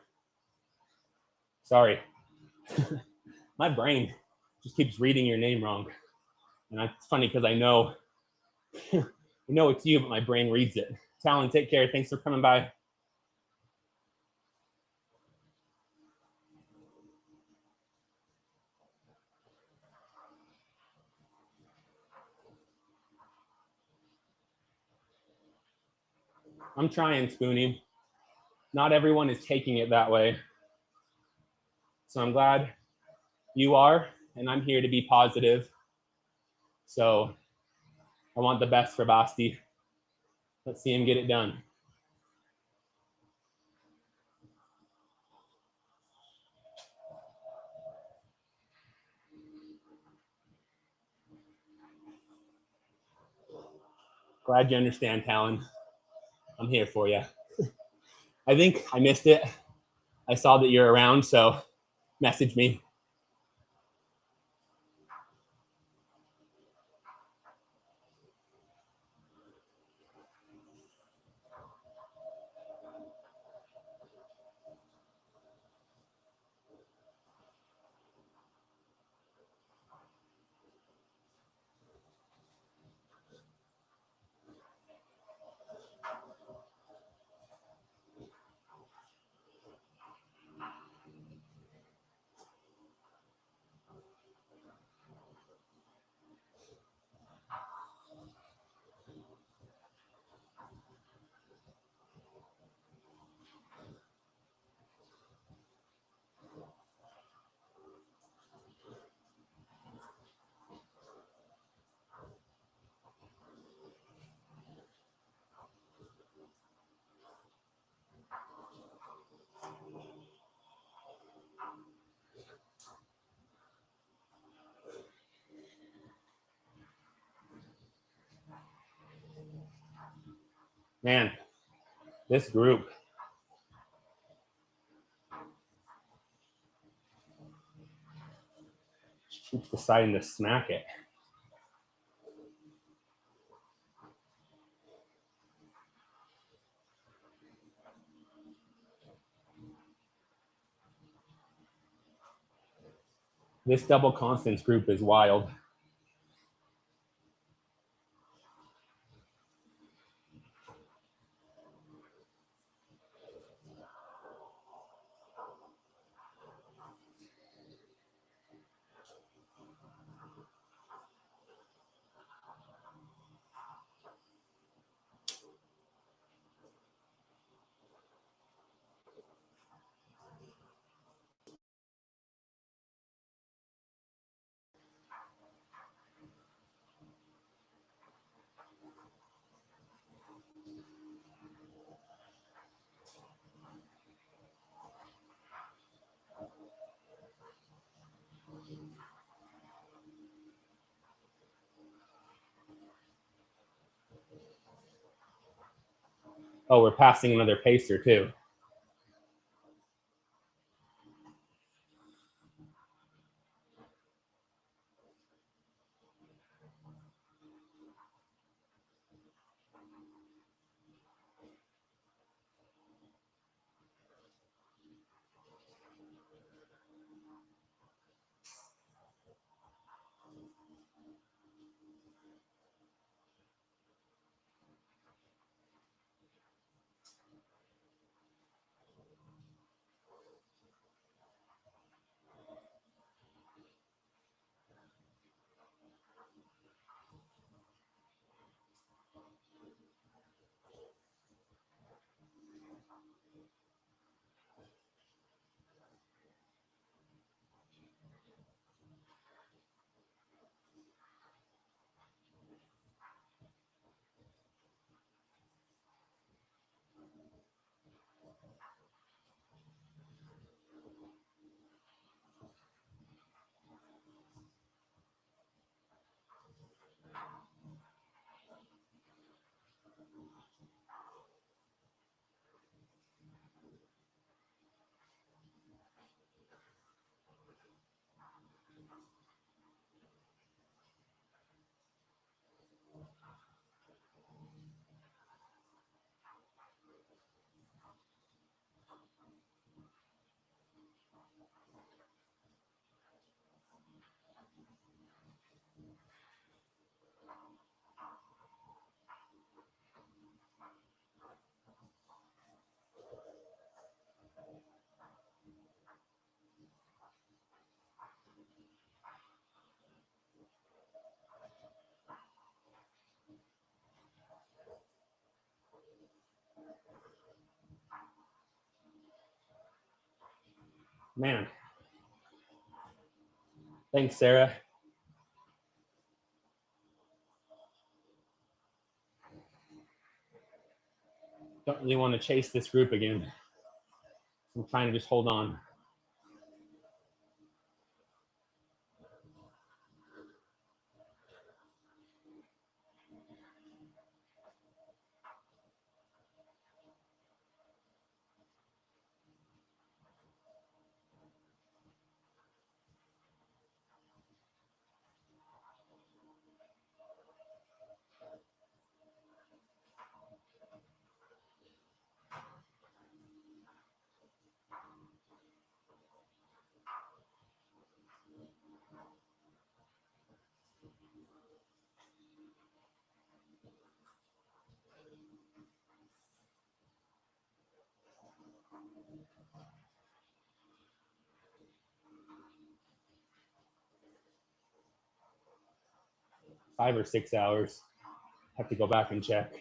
Sorry. My brain just keeps reading your name wrong. And it's funny because I know it's you, but my brain reads it. Talon, take care. Thanks for coming by. I'm trying, Spoonie. Not everyone is taking it that way. So I'm glad you are, and I'm here to be positive. So I want the best for Basti. Let's see him get it done. Glad you understand, Talon. I'm here for you. I think I missed it. I saw that you're around, so message me. Man, this group. Keeps deciding to smack it. This double constants group is wild. Oh, we're passing another pacer too. Man. Thanks, Sarah. Don't really want to chase this group again. I'm trying to just hold on. Five or 6 hours. Have to go back and check.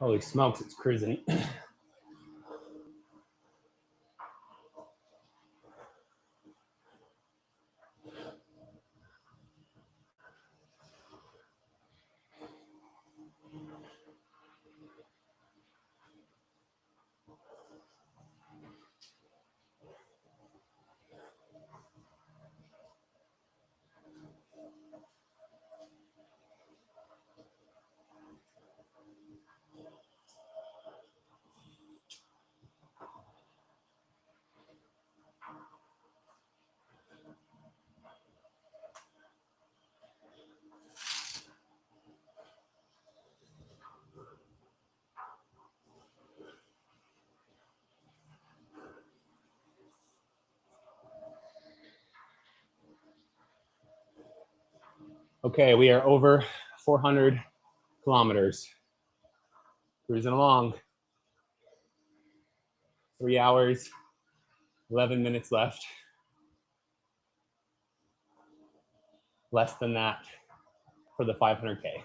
Holy smokes, it's cruising. Okay, we are over 400 kilometers. Cruising along. 3 hours, 11 minutes left. Less than that for the 500K.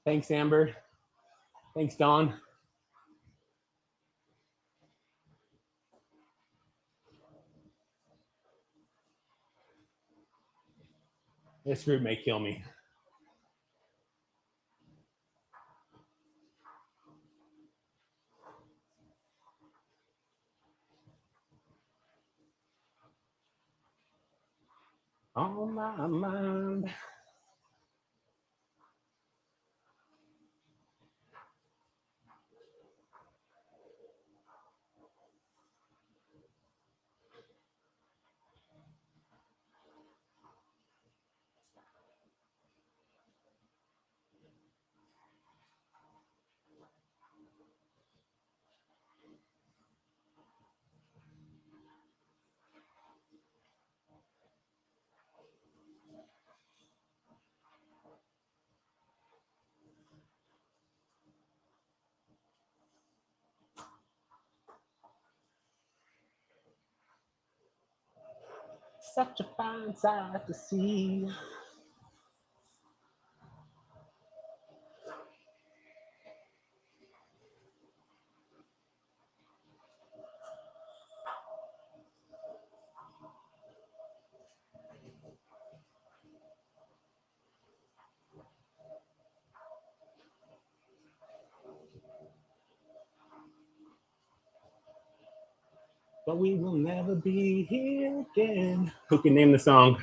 Thanks, Amber. Thanks, Dawn. This group may kill me. on my mind. Such a fine sight to see. But we will never be here again. Who can name the song?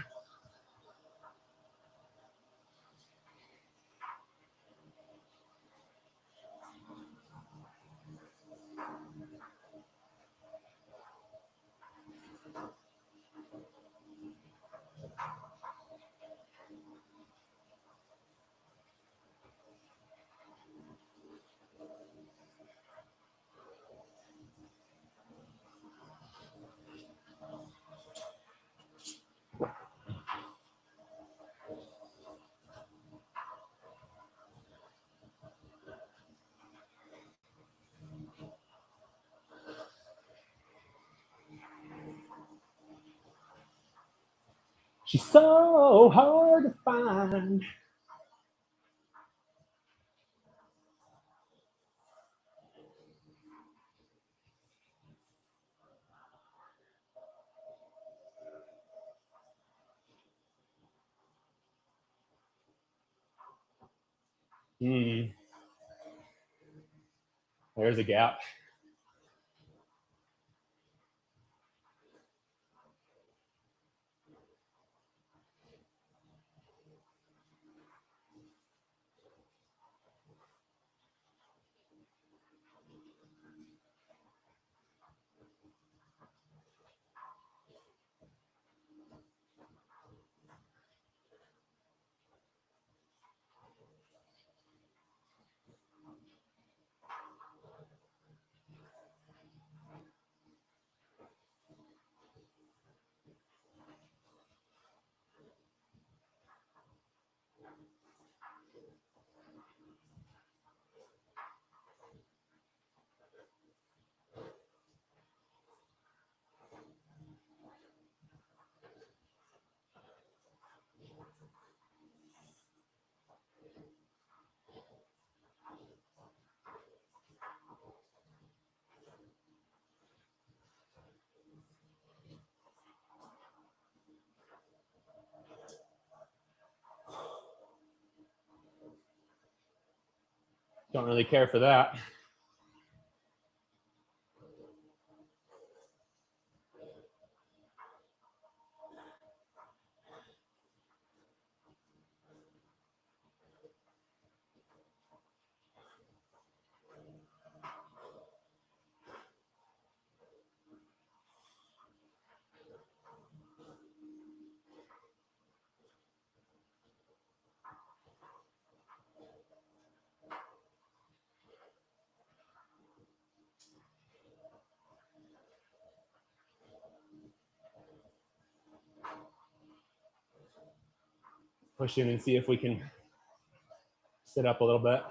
She's so hard to find. There's a gap. Don't really care for that. Push in and see if we can sit up a little bit.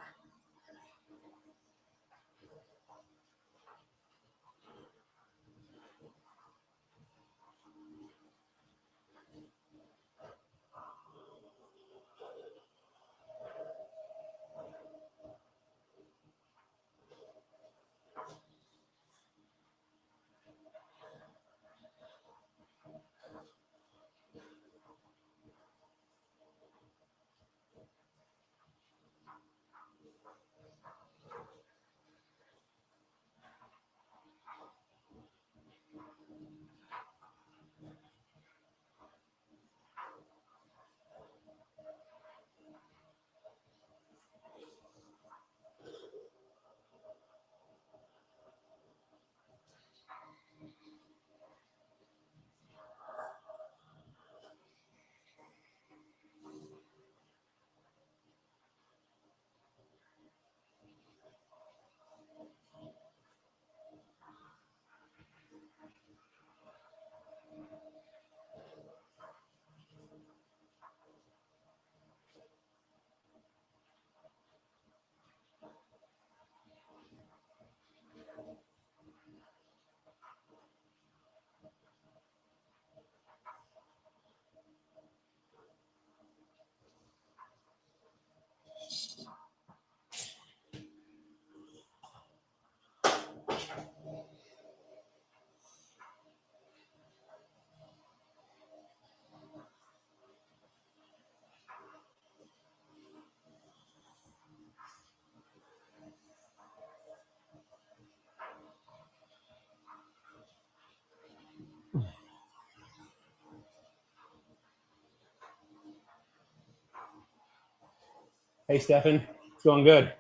Hey, Stefan. It's going good.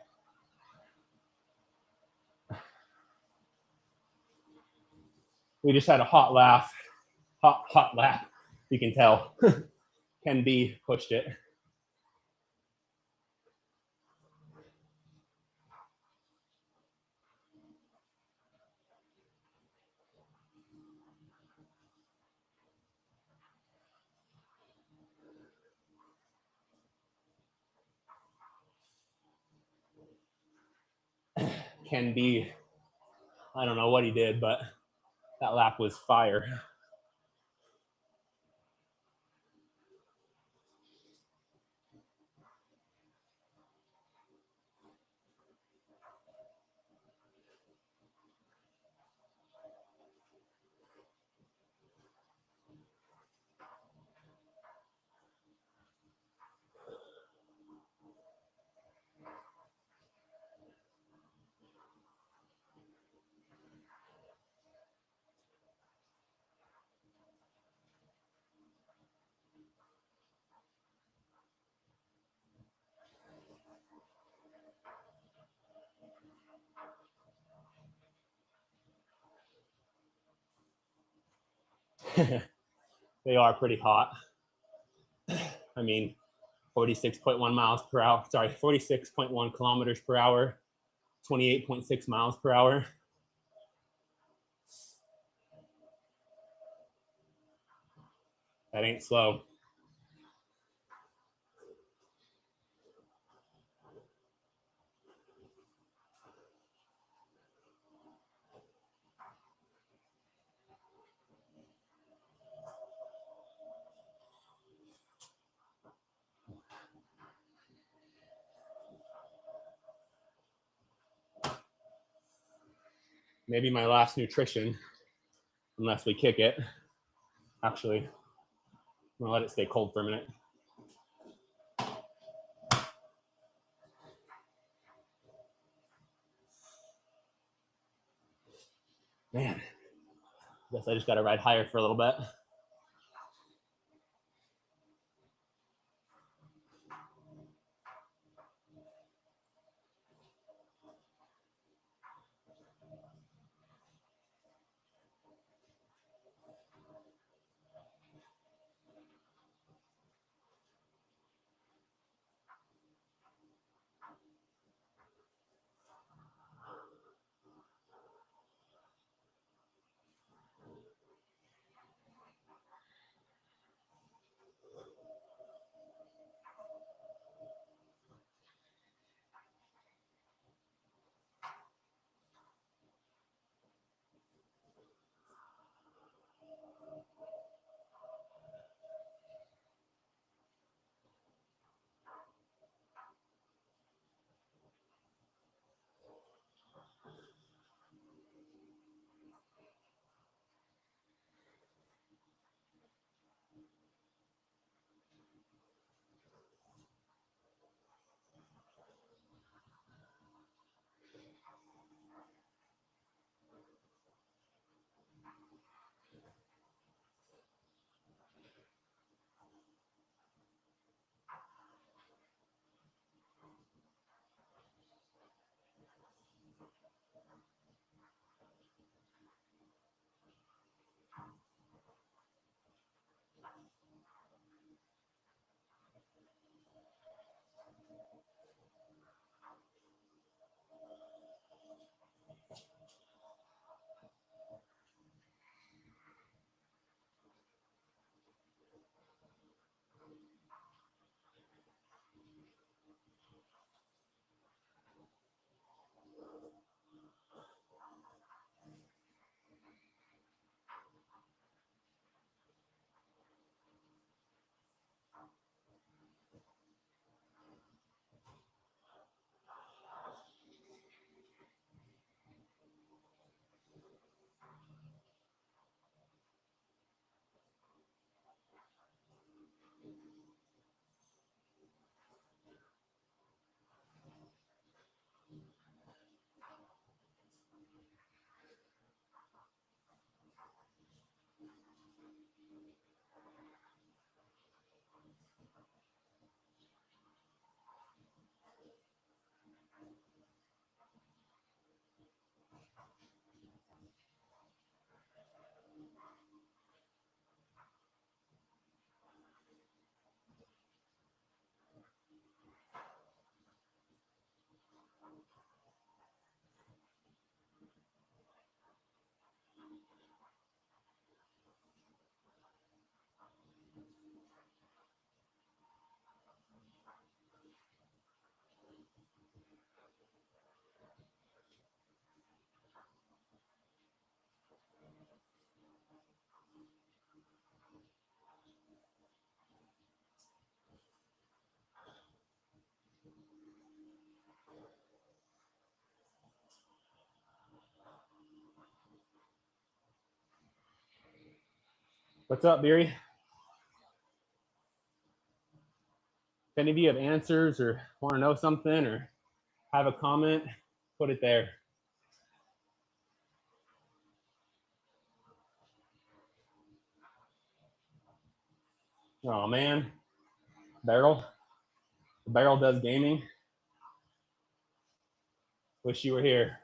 We just had a hot laugh. Hot lap. You can tell. Ken B pushed it. Ken B, I don't know what he did, but that lap was fire. They are pretty hot. I mean, 46.1 miles per hour. Sorry, 46.1 kilometers per hour, 28.6 miles per hour. That ain't slow. Maybe my last nutrition, unless we kick it. Actually, I'm gonna let it stay cold for a minute. Man, I guess I just gotta ride higher for a little bit. What's up, Beery? If any of you have answers or want to know something or have a comment, put it there. Oh man, Barrel. Barrel does gaming. Wish you were here.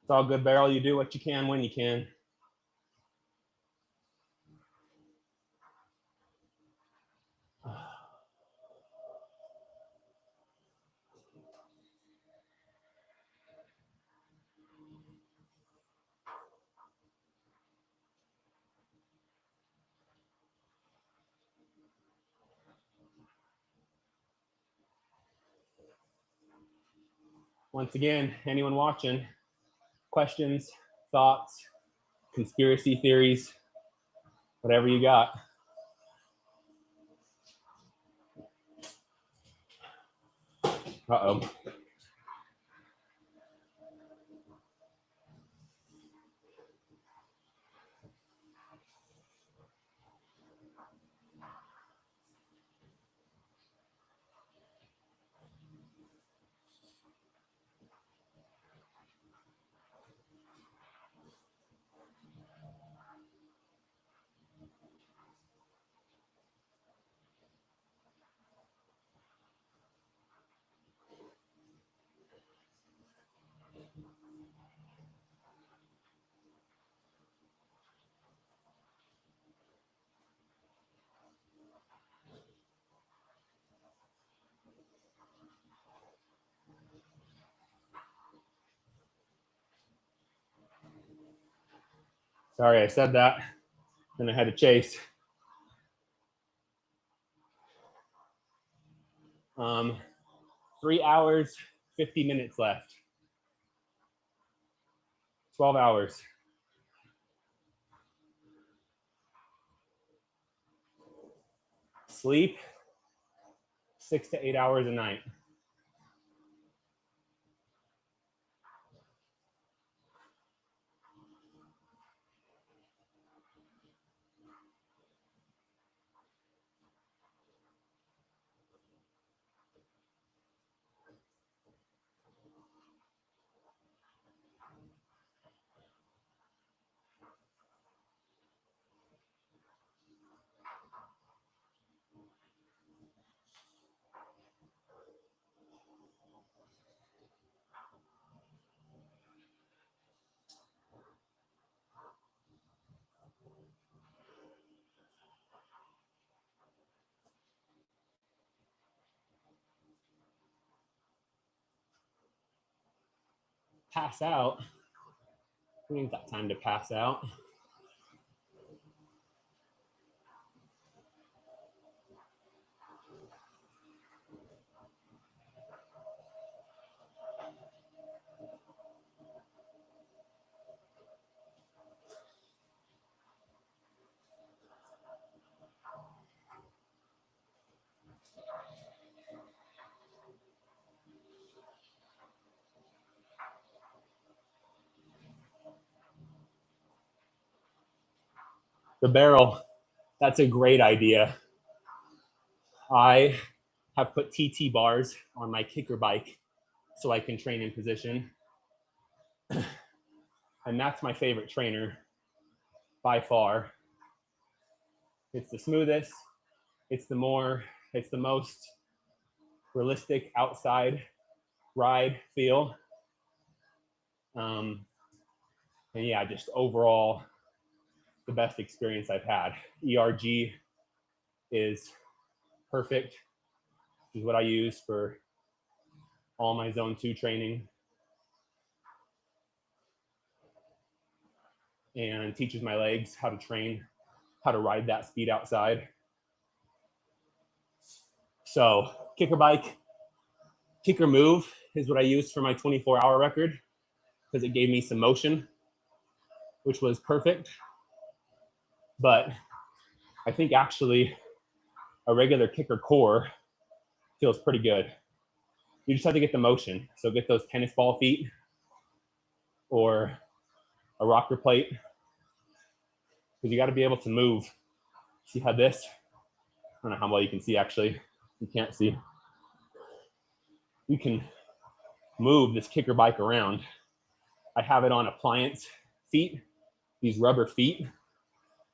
It's all good, Barrel. You do what you can when you can. Once again, anyone watching, questions, thoughts, conspiracy theories, whatever you got. Uh-oh. Sorry I said that. Then I had to chase. 3 hours, 50 minutes left. 12 hours. Sleep, 6 to 8 hours a night. pass out. We ain't got time to pass out. The barrel, that's a great idea. I have put TT bars on my kicker bike so I can train in position. And that's my favorite trainer by far. It's the smoothest, it's the most realistic outside ride feel. And yeah, just overall the best experience I've had. ERG is perfect. This is what I use for all my zone 2 training, and teaches my legs how to train, how to ride that speed outside. So kicker bike, kicker move is what I used for my 24-hour record because it gave me some motion, which was perfect. But I think actually a regular kicker core feels pretty good. You just have to get the motion. So get those tennis ball feet or a rocker plate, because you got to be able to move. See how this, I don't know how well you can see actually. You can't see. You can move this kicker bike around. I have it on appliance feet, these rubber feet,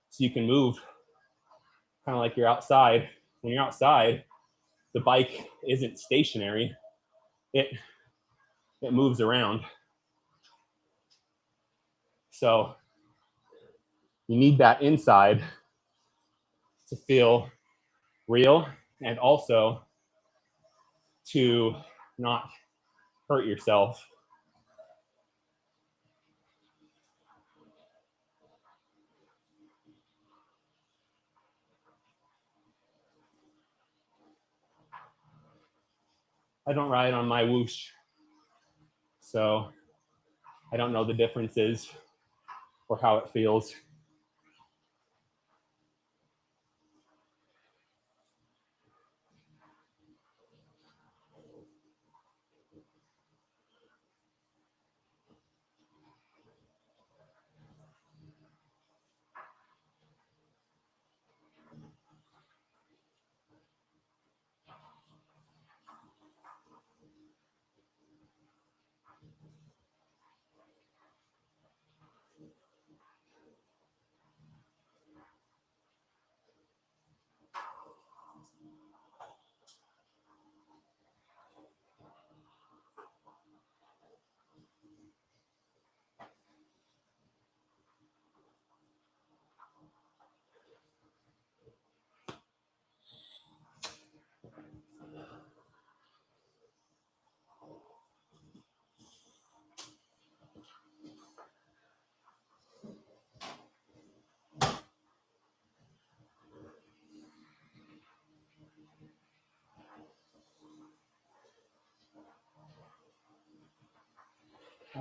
so you can move kind of like you're outside. When you're outside, the bike isn't stationary. It moves around. So you need that inside to feel real and also to not hurt yourself. I don't ride on my whoosh, so I don't know the differences or how it feels.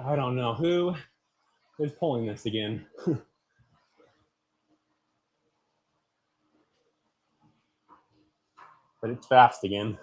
I don't know who is pulling this again. But it's fast again.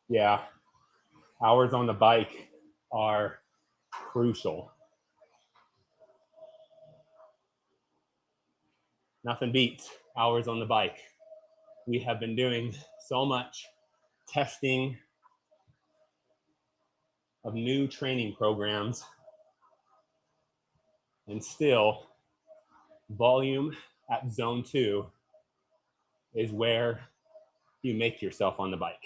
Yeah, hours on the bike are crucial. Nothing beats hours on the bike. We have been doing so much testing of new training programs, and still volume at zone 2 is where you make yourself on the bike.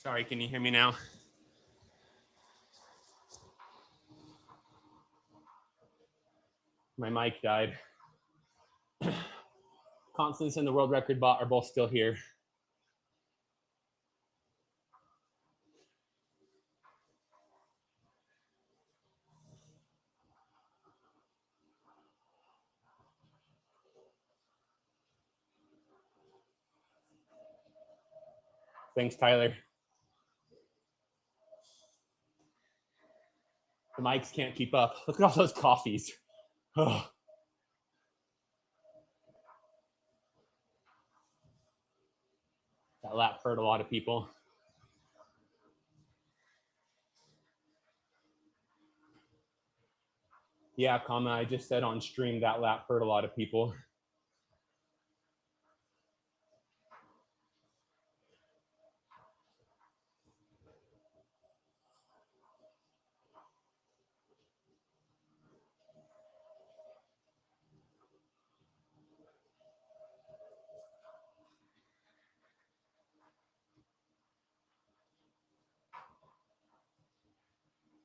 Sorry, can you hear me now? My mic died. Constance and the world record bot are both still here. Thanks, Tyler. The mics can't keep up. Look at all those coffees. Oh. That lap hurt a lot of people. Yeah, comma, I just said on stream that lap hurt a lot of people.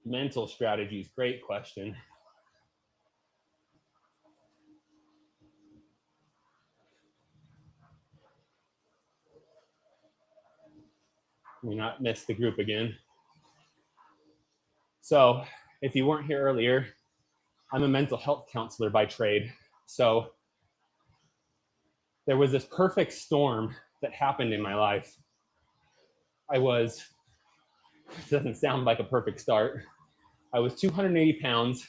Mental strategies, great question. Let me not miss the group again. So if you weren't here earlier, I'm a mental health counselor by trade. So there was this perfect storm that happened in my life. It doesn't sound like a perfect start. I was 280 pounds,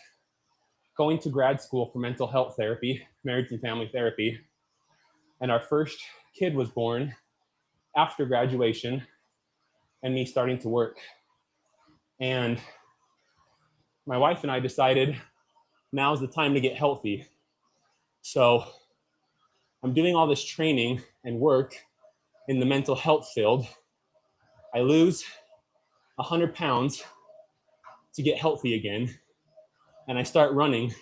going to grad school for mental health therapy, marriage and family therapy. And our first kid was born after graduation and me starting to work. And my wife and I decided now's the time to get healthy. So I'm doing all this training and work in the mental health field. I lose 100 pounds to get healthy again. And I start running.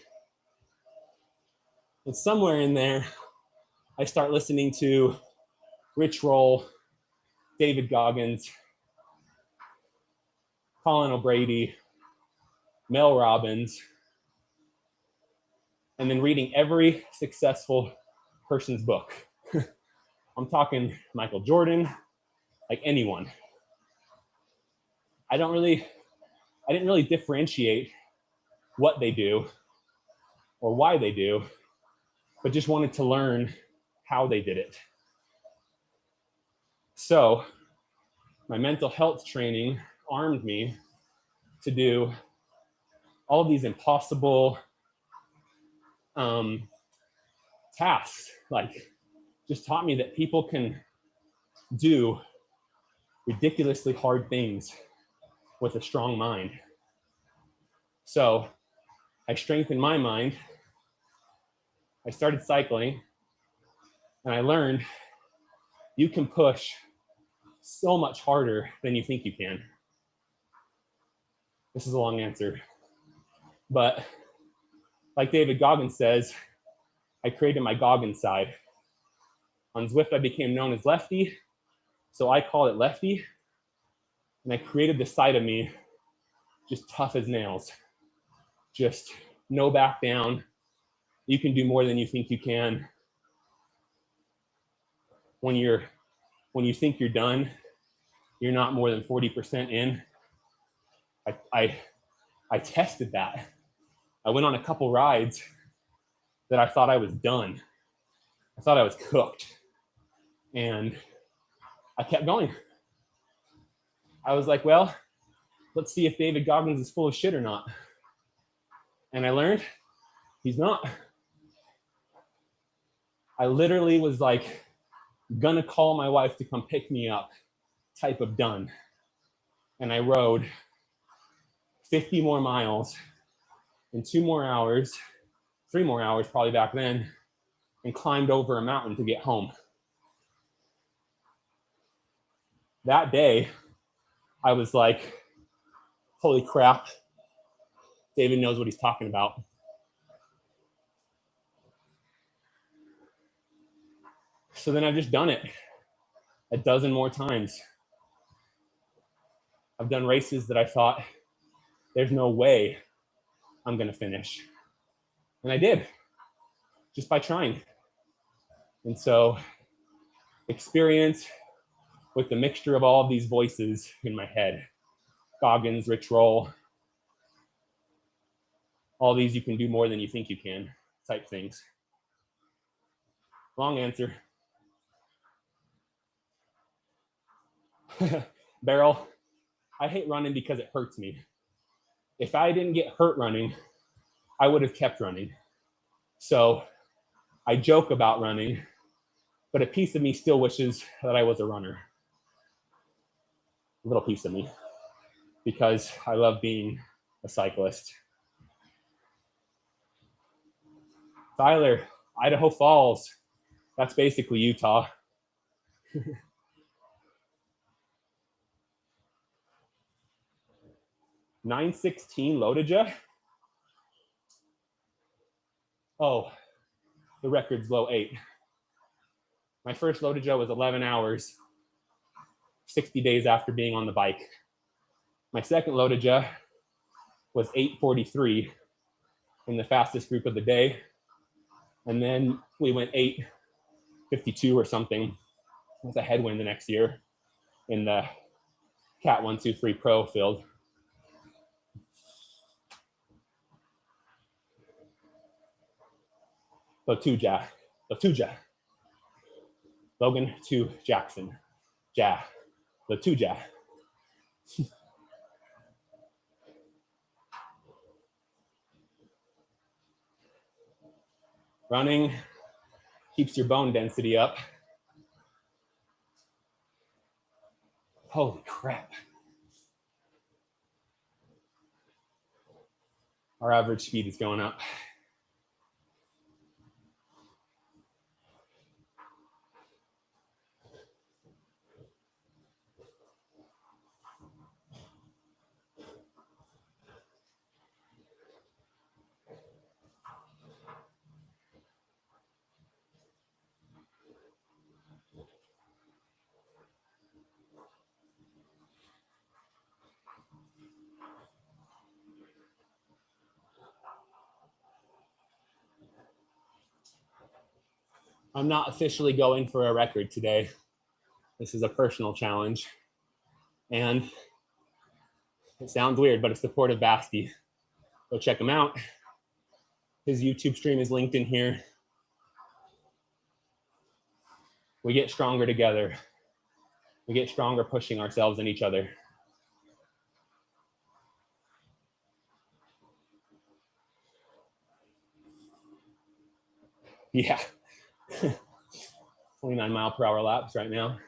And somewhere in there, I start listening to Rich Roll, David Goggins, Colin O'Brady, Mel Robbins, and then reading every successful person's book. I'm talking Michael Jordan, like anyone. I didn't really differentiate what they do or why they do, but just wanted to learn how they did it. So my mental health training armed me to do all of these impossible tasks, like just taught me that people can do ridiculously hard things with a strong mind. So I strengthened my mind. I started cycling and I learned you can push so much harder than you think you can. This is a long answer, but like David Goggins says, I created my Goggins side. On Zwift, I became known as Lefty, so I call it Lefty, and I created this side of me just tough as nails, just no back down. You can do more than you think you can. When you think you're done, you're not more than 40% in. I tested that. I went on a couple rides that I thought I was done. I thought I was cooked. And I kept going. I was like, well, let's see if David Goggins is full of shit or not. And I learned he's not. I literally was like, gonna call my wife to come pick me up type of done. And I rode 50 more miles in 2 more hours, 3 more hours probably back then, and climbed over a mountain to get home. That day, I was like, holy crap, David knows what he's talking about. So then I've just done it a dozen more times. I've done races that I thought there's no way I'm gonna finish. And I did, just by trying. And so experience with the mixture of all of these voices in my head, Goggins, Rich Roll, all these you can do more than you think you can type things. Long answer. Beryl, I hate running because it hurts me. If I didn't get hurt running, I would have kept running. So I joke about running, but a piece of me still wishes that I was a runner. A little piece of me, because I love being a cyclist. Tyler, Idaho Falls. That's basically Utah. 9:16 Lodija. Oh, the record's low 8. My first Lodija was 11 hours, 60 days after being on the bike. My second Lodija was 8:43 in the fastest group of the day. And then we went 8:52 or something with a headwind the next year in the Cat 123 Pro field. Latuja. Logan to Jackson. Latuja. Running keeps your bone density up. Holy crap. Our average speed is going up. I'm not officially going for a record today. This is a personal challenge. And it sounds weird, but it's the port of Basti. Go check him out. His YouTube stream is linked in here. We get stronger together. We get stronger pushing ourselves and each other. Yeah. 29-mile-per-hour laps right now.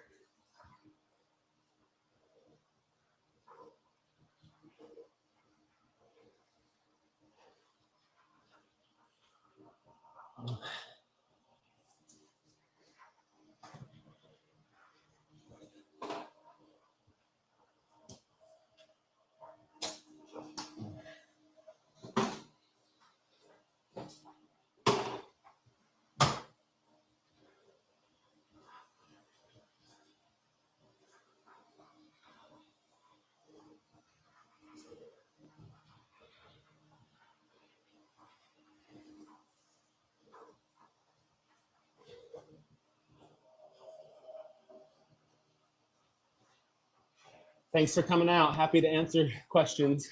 Thanks for coming out. Happy to answer questions.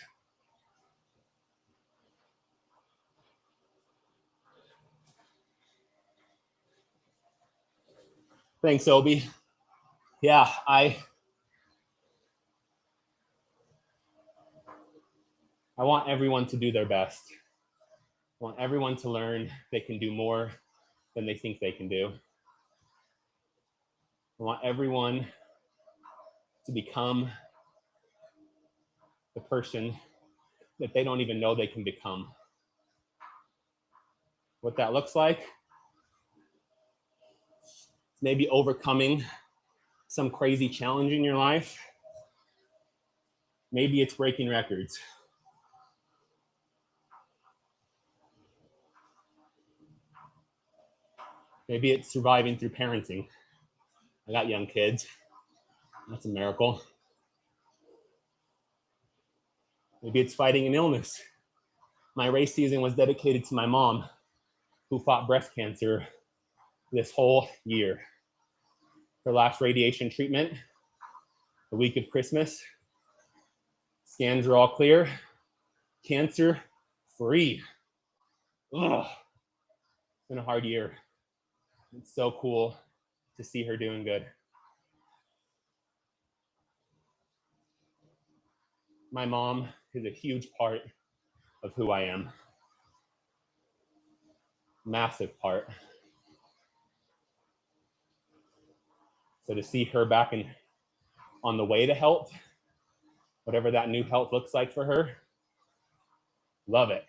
Thanks, Obi. Yeah, I want everyone to do their best. I want everyone to learn they can do more than they think they can do. I want everyone to become the person that they don't even know they can become. What that looks like, maybe overcoming some crazy challenge in your life. Maybe it's breaking records. Maybe it's surviving through parenting. I got young kids. That's a miracle. Maybe it's fighting an illness. My race season was dedicated to my mom, who fought breast cancer this whole year. Her last radiation treatment, the week of Christmas. Scans are all clear. Cancer free. Ugh. It's been a hard year. It's so cool to see her doing good. My mom is a huge part of who I am. Massive part. So to see her back on the way to health, whatever that new health looks like for her, love it.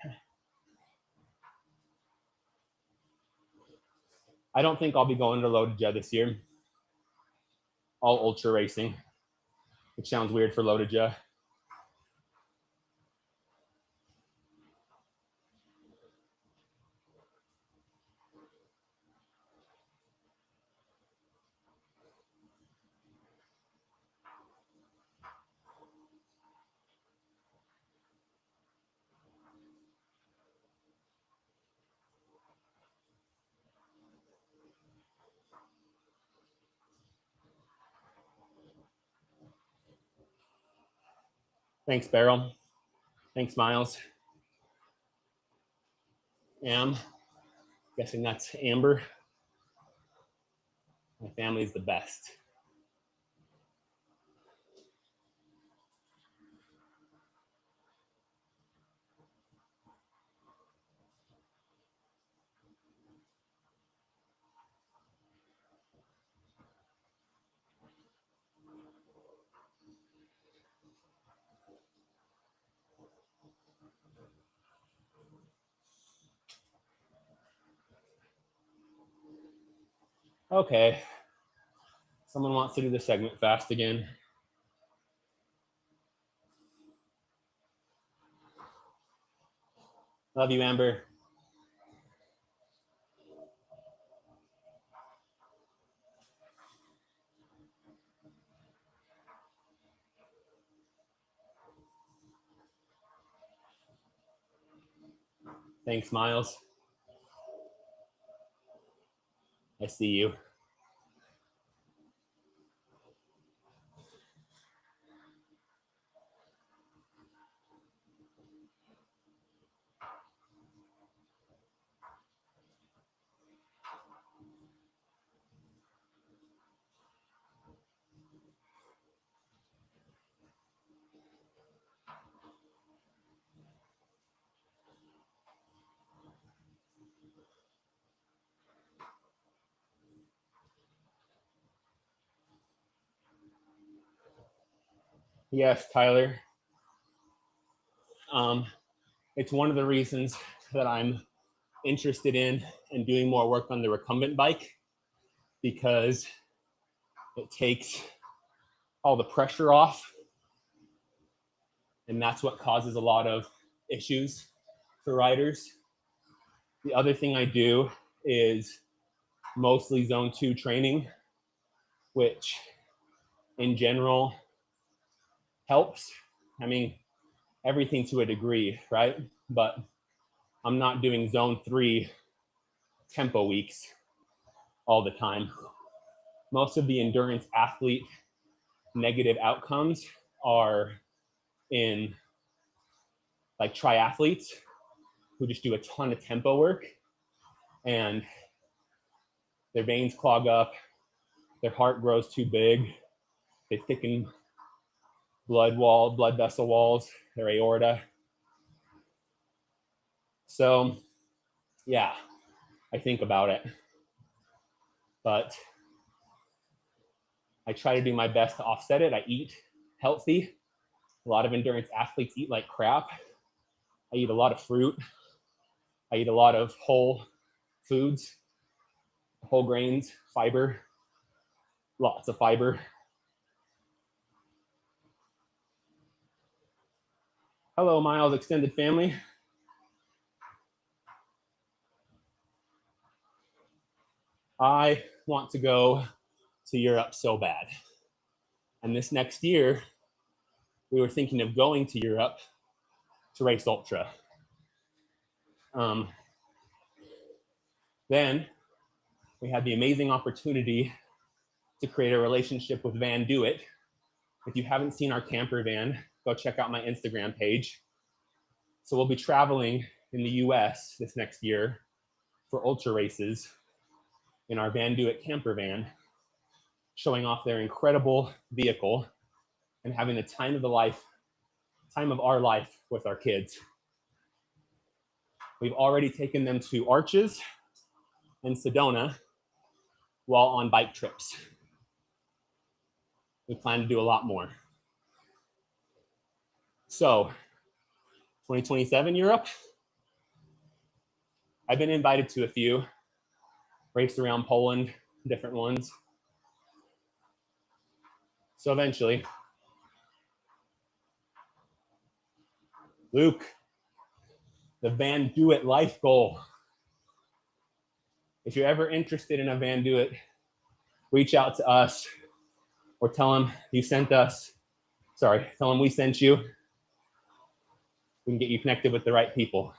I don't think I'll be going to Loaded Jet this year. All ultra racing, which sounds weird for Loaded Jet. Thanks, Beryl. Thanks, Miles. Guessing that's Amber. My family's the best. Okay. Someone wants to do the segment fast again. Love you, Amber. Thanks, Miles. I see you. Yes, Tyler. It's one of the reasons that I'm interested in and doing more work on the recumbent bike, because it takes all the pressure off, and that's what causes a lot of issues for riders. The other thing I do is mostly zone 2 training, which in general helps. I mean, everything to a degree, right? But I'm not doing zone 3 tempo weeks all the time. Most of the endurance athlete negative outcomes are in like triathletes who just do a ton of tempo work and their veins clog up, their heart grows too big, they thicken blood vessel walls, their aorta. So yeah, I think about it, but I try to do my best to offset it. I eat healthy. A lot of endurance athletes eat like crap. I eat a lot of fruit. I eat a lot of whole foods, whole grains, fiber, lots of fiber. Hello, Miles extended family. I want to go to Europe so bad. And this next year, we were thinking of going to Europe to race ultra. Then we had the amazing opportunity to create a relationship with Van Do It. If you haven't seen our camper van, go check out my Instagram page. So we'll be traveling in the US this next year for ultra races in our Van Do It camper van, showing off their incredible vehicle and having the time of our life with our kids. We've already taken them to Arches and Sedona while on bike trips. We plan to do a lot more. So 2027 Europe, I've been invited to a few, raced around Poland, different ones. So eventually, Luke, the Van Do It life goal. If you're ever interested in a Van Do It, reach out to us or tell them you sent us. Sorry, tell them we sent you. We can get you connected with the right people.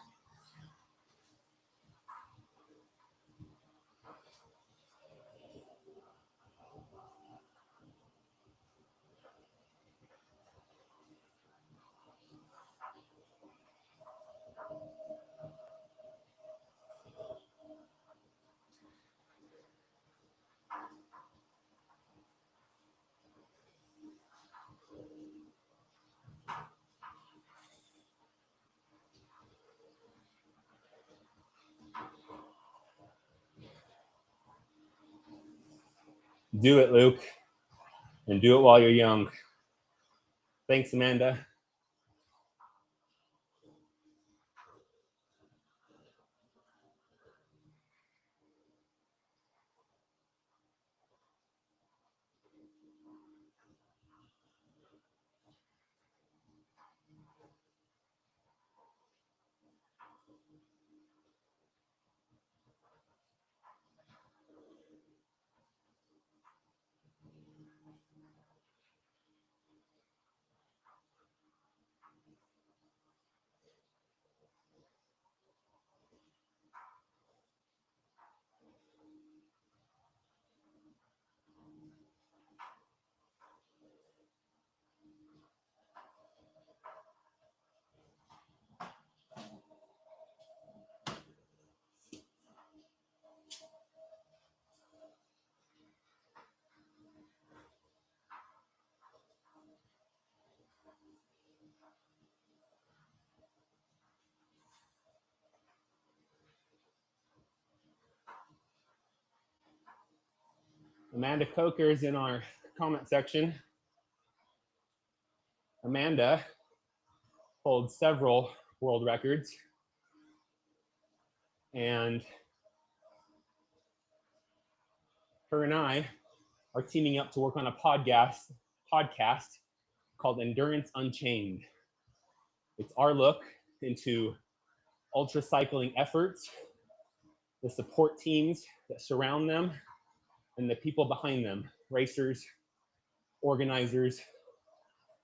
Do it, Luke, and do it while you're young. Thanks, Amanda. Amanda Coker is in our comment section. Amanda holds several world records, and her and I are teaming up to work on a podcast called Endurance Unchained. It's our look into ultra cycling efforts, the support teams that surround them, and the people behind them, racers, organizers,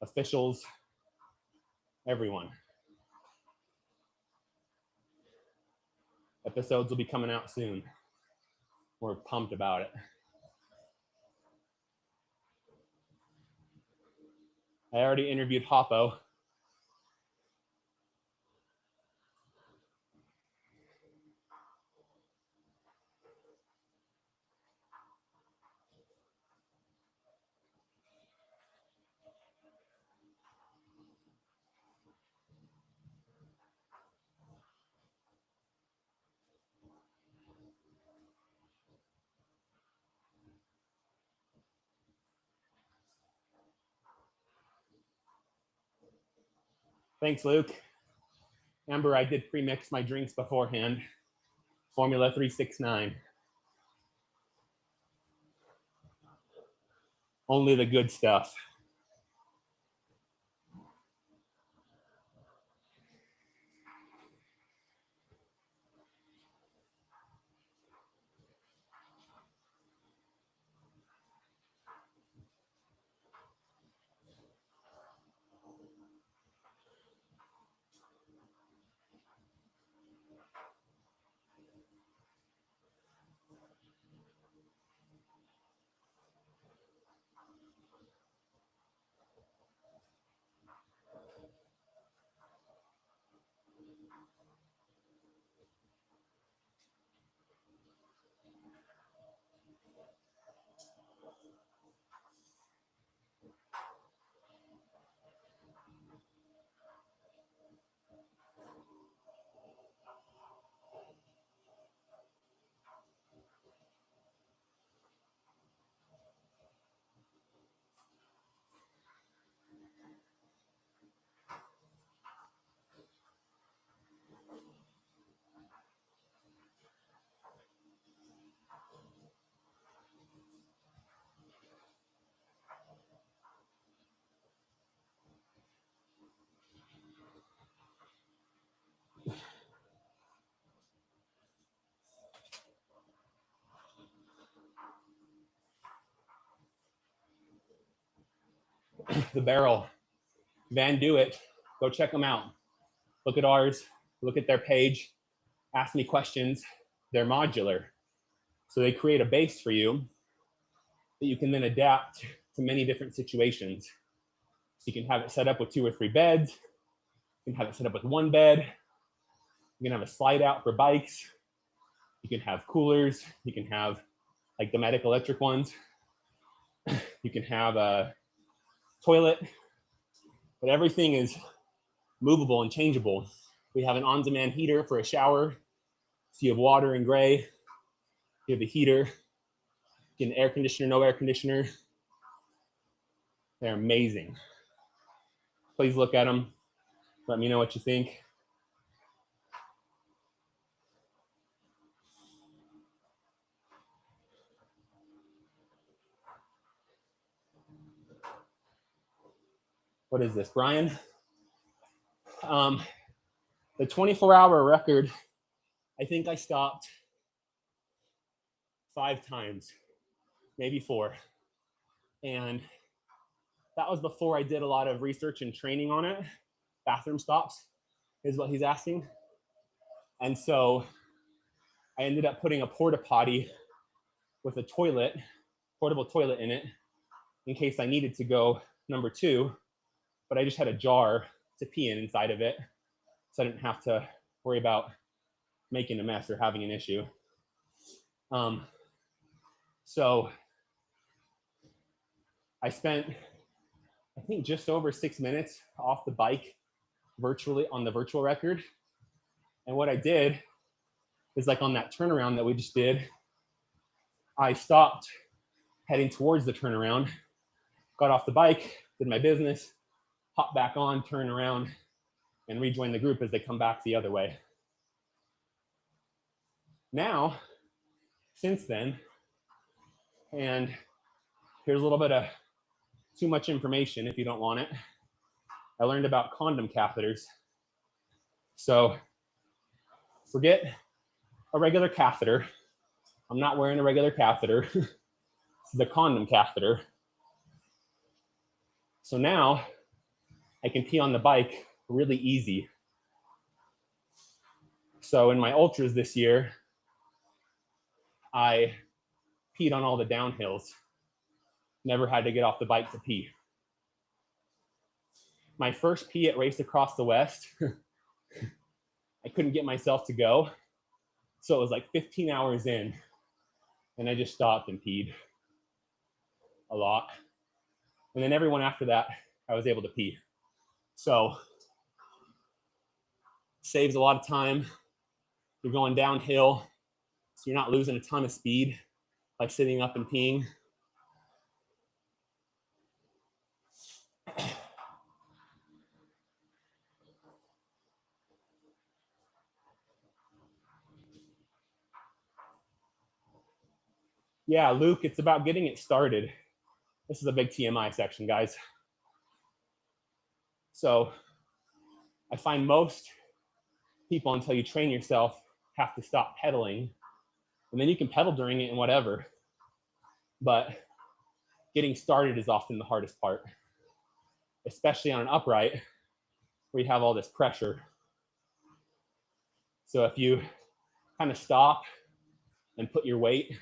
officials, everyone. Episodes will be coming out soon. We're pumped about it. I already interviewed Hoppo. Thanks, Luke. Amber, I did pre-mix my drinks beforehand. Formula 369. Only the good stuff. the barrel, Van Do It. Go check them out. Look at ours, look at their page, ask me questions. They're modular. So they create a base for you that you can then adapt to many different situations. So you can have it set up with 2 or 3 beds. You can have it set up with 1 bed. You can have a slide out for bikes. You can have coolers. You can have like Dometic electric ones. You can have a toilet, but everything is movable and changeable. We have an on-demand heater for a shower. So you have water in gray. You have a heater. You have an air conditioner, no air conditioner. They're amazing. Please look at them. Let me know what you think. What is this, Brian? The 24-hour record, I think I stopped 5 times, maybe 4. And that was before I did a lot of research and training on it. Bathroom stops is what he's asking. And so I ended up putting a porta potty with a toilet, portable toilet in it, in case I needed to go number 2, but I just had a jar to pee in inside of it, so I didn't have to worry about making a mess or having an issue. So I spent, I think, just over 6 minutes off the bike virtually on the virtual record. And what I did is, like on that turnaround that we just did, I stopped heading towards the turnaround, got off the bike, did my business, hopped back on, turned around, and rejoin the group as they come back the other way. Now, since then, and here's a little bit of too much information if you don't want it, I learned about condom catheters. So forget a regular catheter. I'm not wearing a regular catheter. This is a condom catheter. So now I can pee on the bike really easy. So in my ultras this year, I peed on all the downhills. Never had to get off the bike to pee. My first pee at Race Across the West, I couldn't get myself to go. So it was like 15 hours in, and I just stopped and peed a lot. And then everyone after that, I was able to pee. So saves a lot of time. You're going downhill, so you're not losing a ton of speed by sitting up and peeing. Yeah, Luke, it's about getting it started. This is a big TMI section, guys. So I find most people, until you train yourself, have to stop pedaling. And then you can pedal during it and whatever. But getting started is often the hardest part, especially on an upright where you have all this pressure. So if you kind of stop and put your weight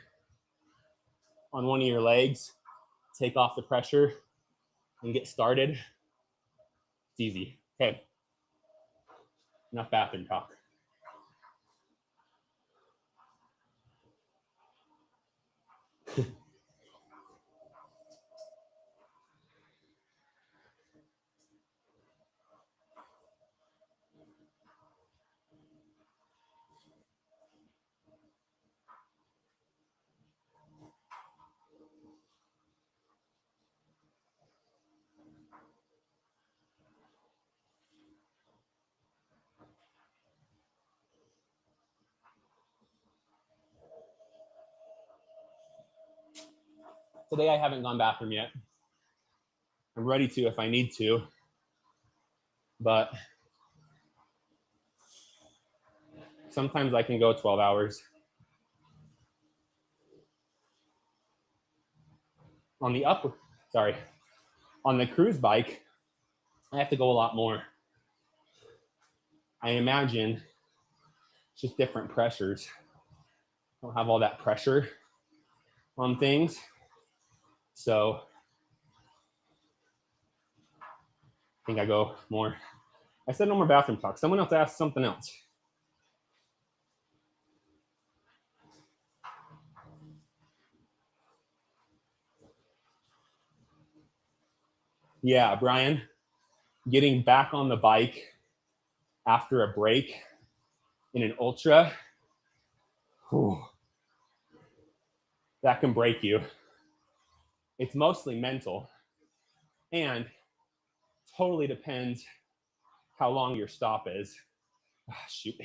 on one of your legs, take off the pressure, and get started, it's easy. Okay, enough bathroom talk. Today I haven't gone bathroom yet. I'm ready to if I need to, but sometimes I can go 12 hours. On the On the cruise bike, I have to go a lot more. I imagine it's just different pressures. I don't have all that pressure on things. So I think I go more. I said no more bathroom talk. Someone else asked something else. Yeah, Brian, getting back on the bike after a break in an ultra, whew, that can break you. It's mostly mental and totally depends how long your stop is. Shoot.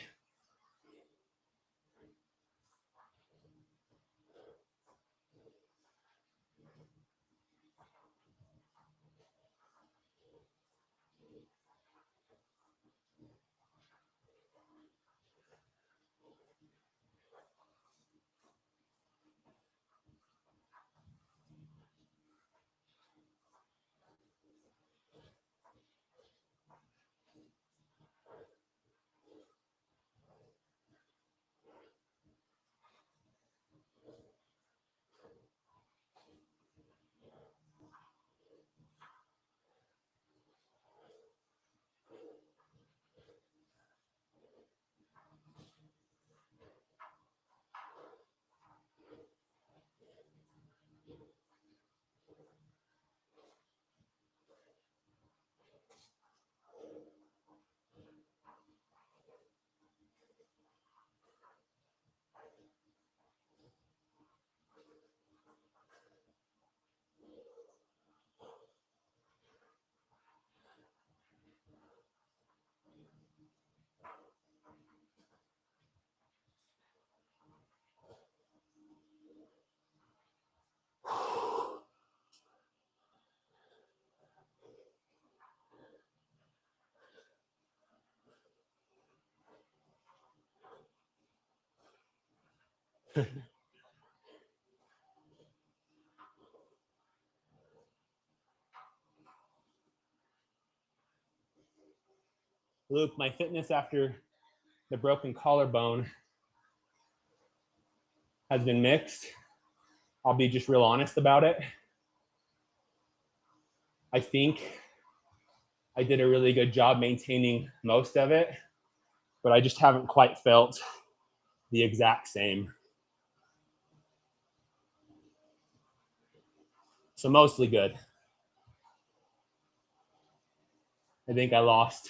Luke, my fitness after the broken collarbone has been mixed. I'll be just real honest about it. I think I did a really good job maintaining most of it, but I just haven't quite felt the exact same. So mostly good. I think I lost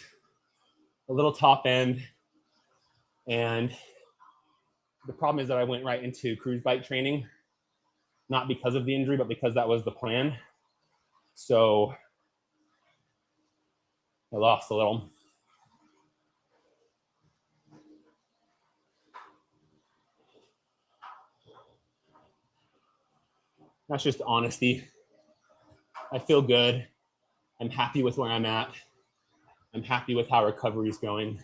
a little top end, and the problem is that I went right into cruise bike training, not because of the injury, but because that was the plan. So I lost a little. That's just honesty. I feel good. I'm happy with where I'm at. I'm happy with how recovery is going.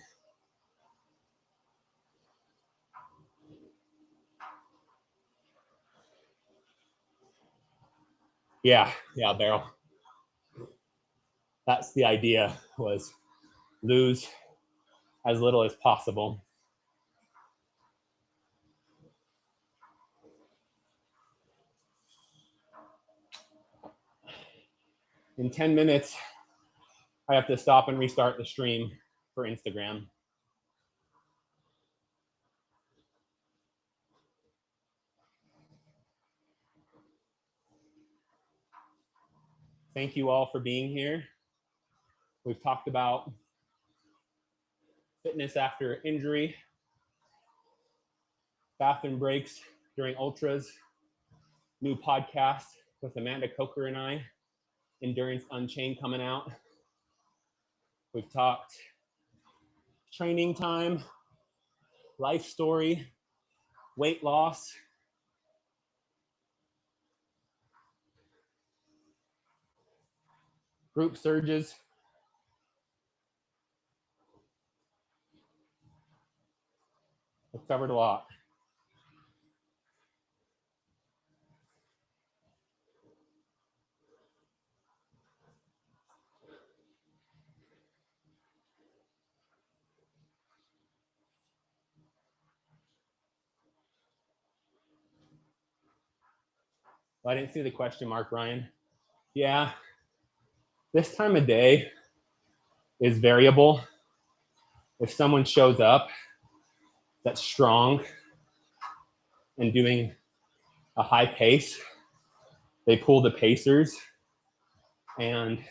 Yeah, Beryl. That's the idea, was lose as little as possible. In 10 minutes, I have to stop and restart the stream for Instagram. Thank you all for being here. We've talked about fitness after injury, bathroom breaks during ultras, new podcast with Amanda Coker and I, Endurance Unchained coming out. We've talked training time, life story, weight loss, group surges. We've covered a lot. Well, I didn't see the question mark, Ryan. Yeah, this time of day is variable. If someone shows up that's strong and doing a high pace, they pull the pacers and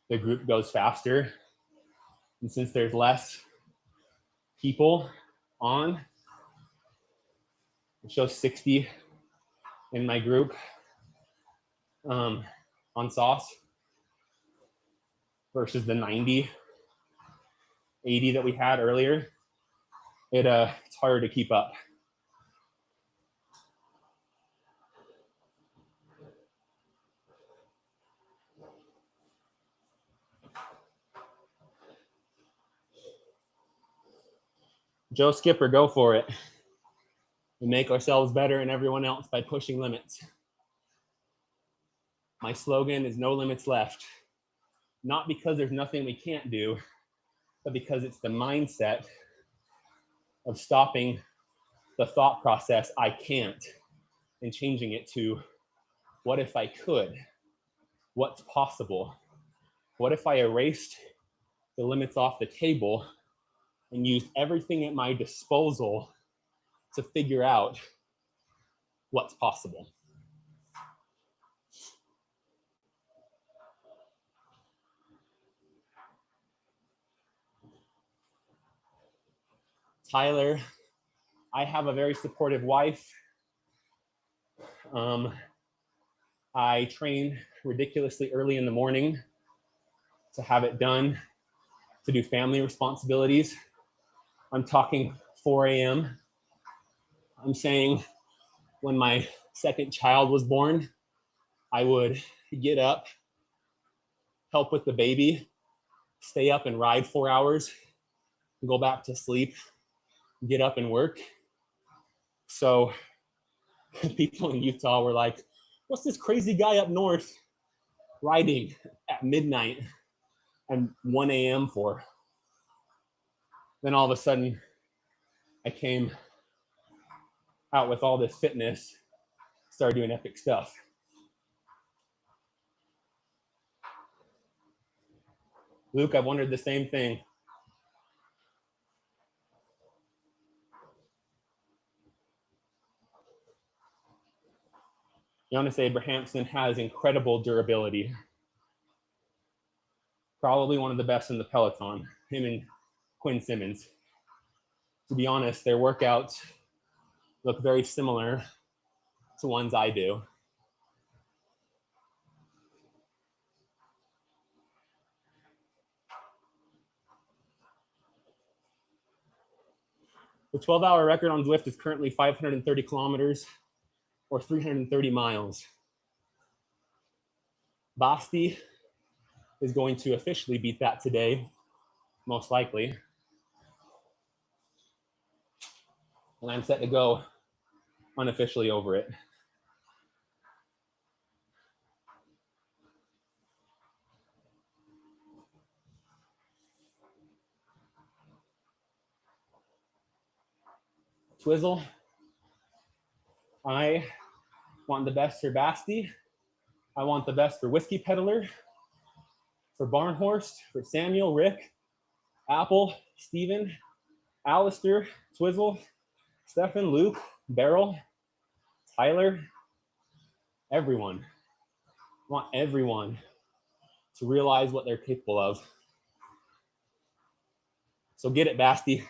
the group goes faster. And since there's less people on, it shows 60 in my group on sauce versus the 90, 80 that we had earlier. It's harder to keep up. Joe Skipper, go for it. We make ourselves better and everyone else by pushing limits. My slogan is no limits left. Not because there's nothing we can't do, but because it's the mindset of stopping the thought process, I can't, and changing it to, what if I could? What's possible? What if I erased the limits off the table and used everything at my disposal to figure out what's possible? Tyler, I have a very supportive wife. I train ridiculously early in the morning to have it done, to do family responsibilities. I'm talking 4 a.m. I'm saying when my second child was born, I would get up, help with the baby, stay up and ride 4 hours, go back to sleep, get up and work. So people in Utah were like, what's this crazy guy up north riding at midnight and 1 a.m. for? Then all of a sudden, I came out with all this fitness, started doing epic stuff. Luke, I've wondered the same thing. Jonas Abrahamson has incredible durability. Probably one of the best in the peloton, him and Quinn Simmons. To be honest, their workouts look very similar to ones I do. The 12-hour record on Zwift is currently 530 kilometers or 330 miles. Basti is going to officially beat that today, most likely. And I'm set to go unofficially over it. Twizzle, I want the best for Basti. I want the best for Whiskey Peddler, for Barnhorst, for Samuel, Rick, Apple, Steven, Alistair, Twizzle, Stefan, Luke, Beryl, Tyler, everyone. I want everyone to realize what they're capable of. So get it, Basti.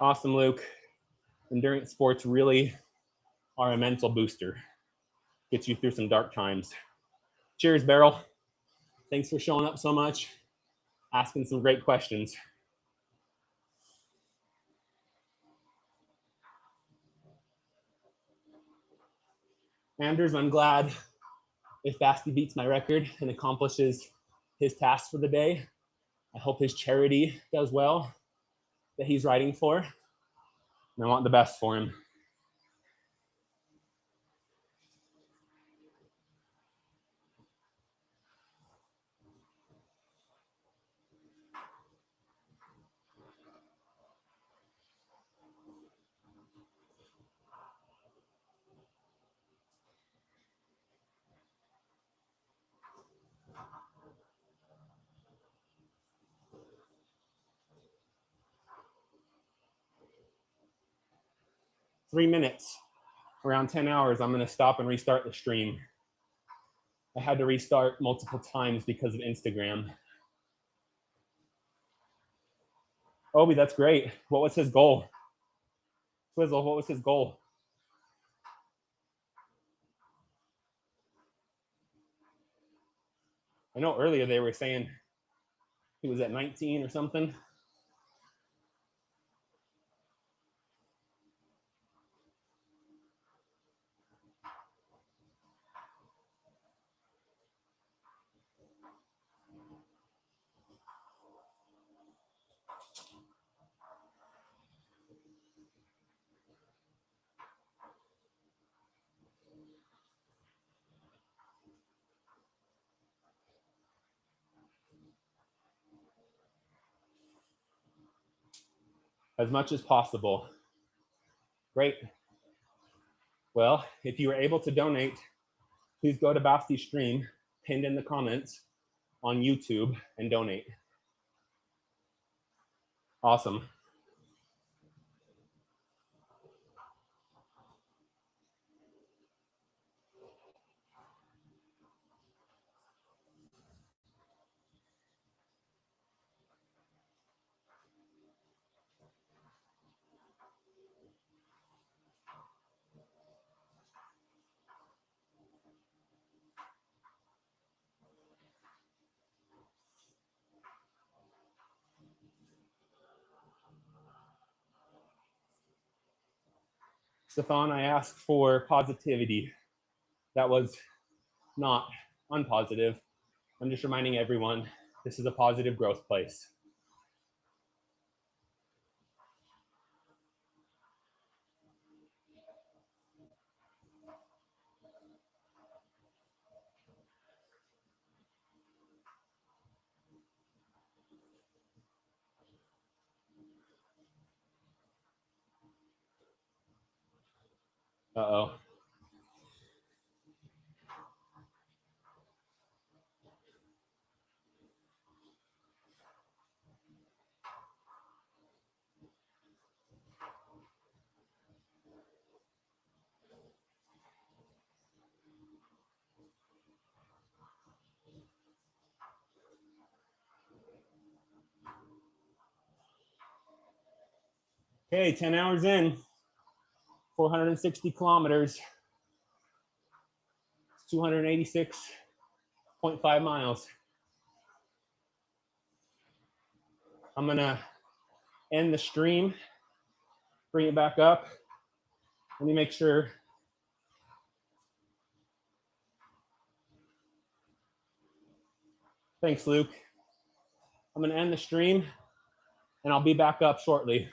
Awesome, Luke. Endurance sports really are a mental booster. Gets you through some dark times. Cheers, Beryl. Thanks for showing up so much, asking some great questions. Anders, I'm glad if Basti beats my record and accomplishes his task for the day. I hope his charity does well that he's riding for. And I want the best for him. 3 minutes, around 10 hours, I'm gonna stop and restart the stream. I had to restart multiple times because of Instagram. Obi, that's great. What was his goal? Swizzle, what was his goal? I know earlier they were saying he was at 19 or something. As much as possible. Great. Well, if you were able to donate, please go to Basti's stream, pinned in the comments on YouTube, and donate. Awesome. Stefan, I asked for positivity. That was not unpositive. I'm just reminding everyone, this is a positive growth place. Uh-oh. Okay, 10 hours in, 460 kilometers, 286.5 miles. I'm gonna end the stream, bring it back up. Let me make sure. Thanks, Luke. I'm gonna end the stream and I'll be back up shortly.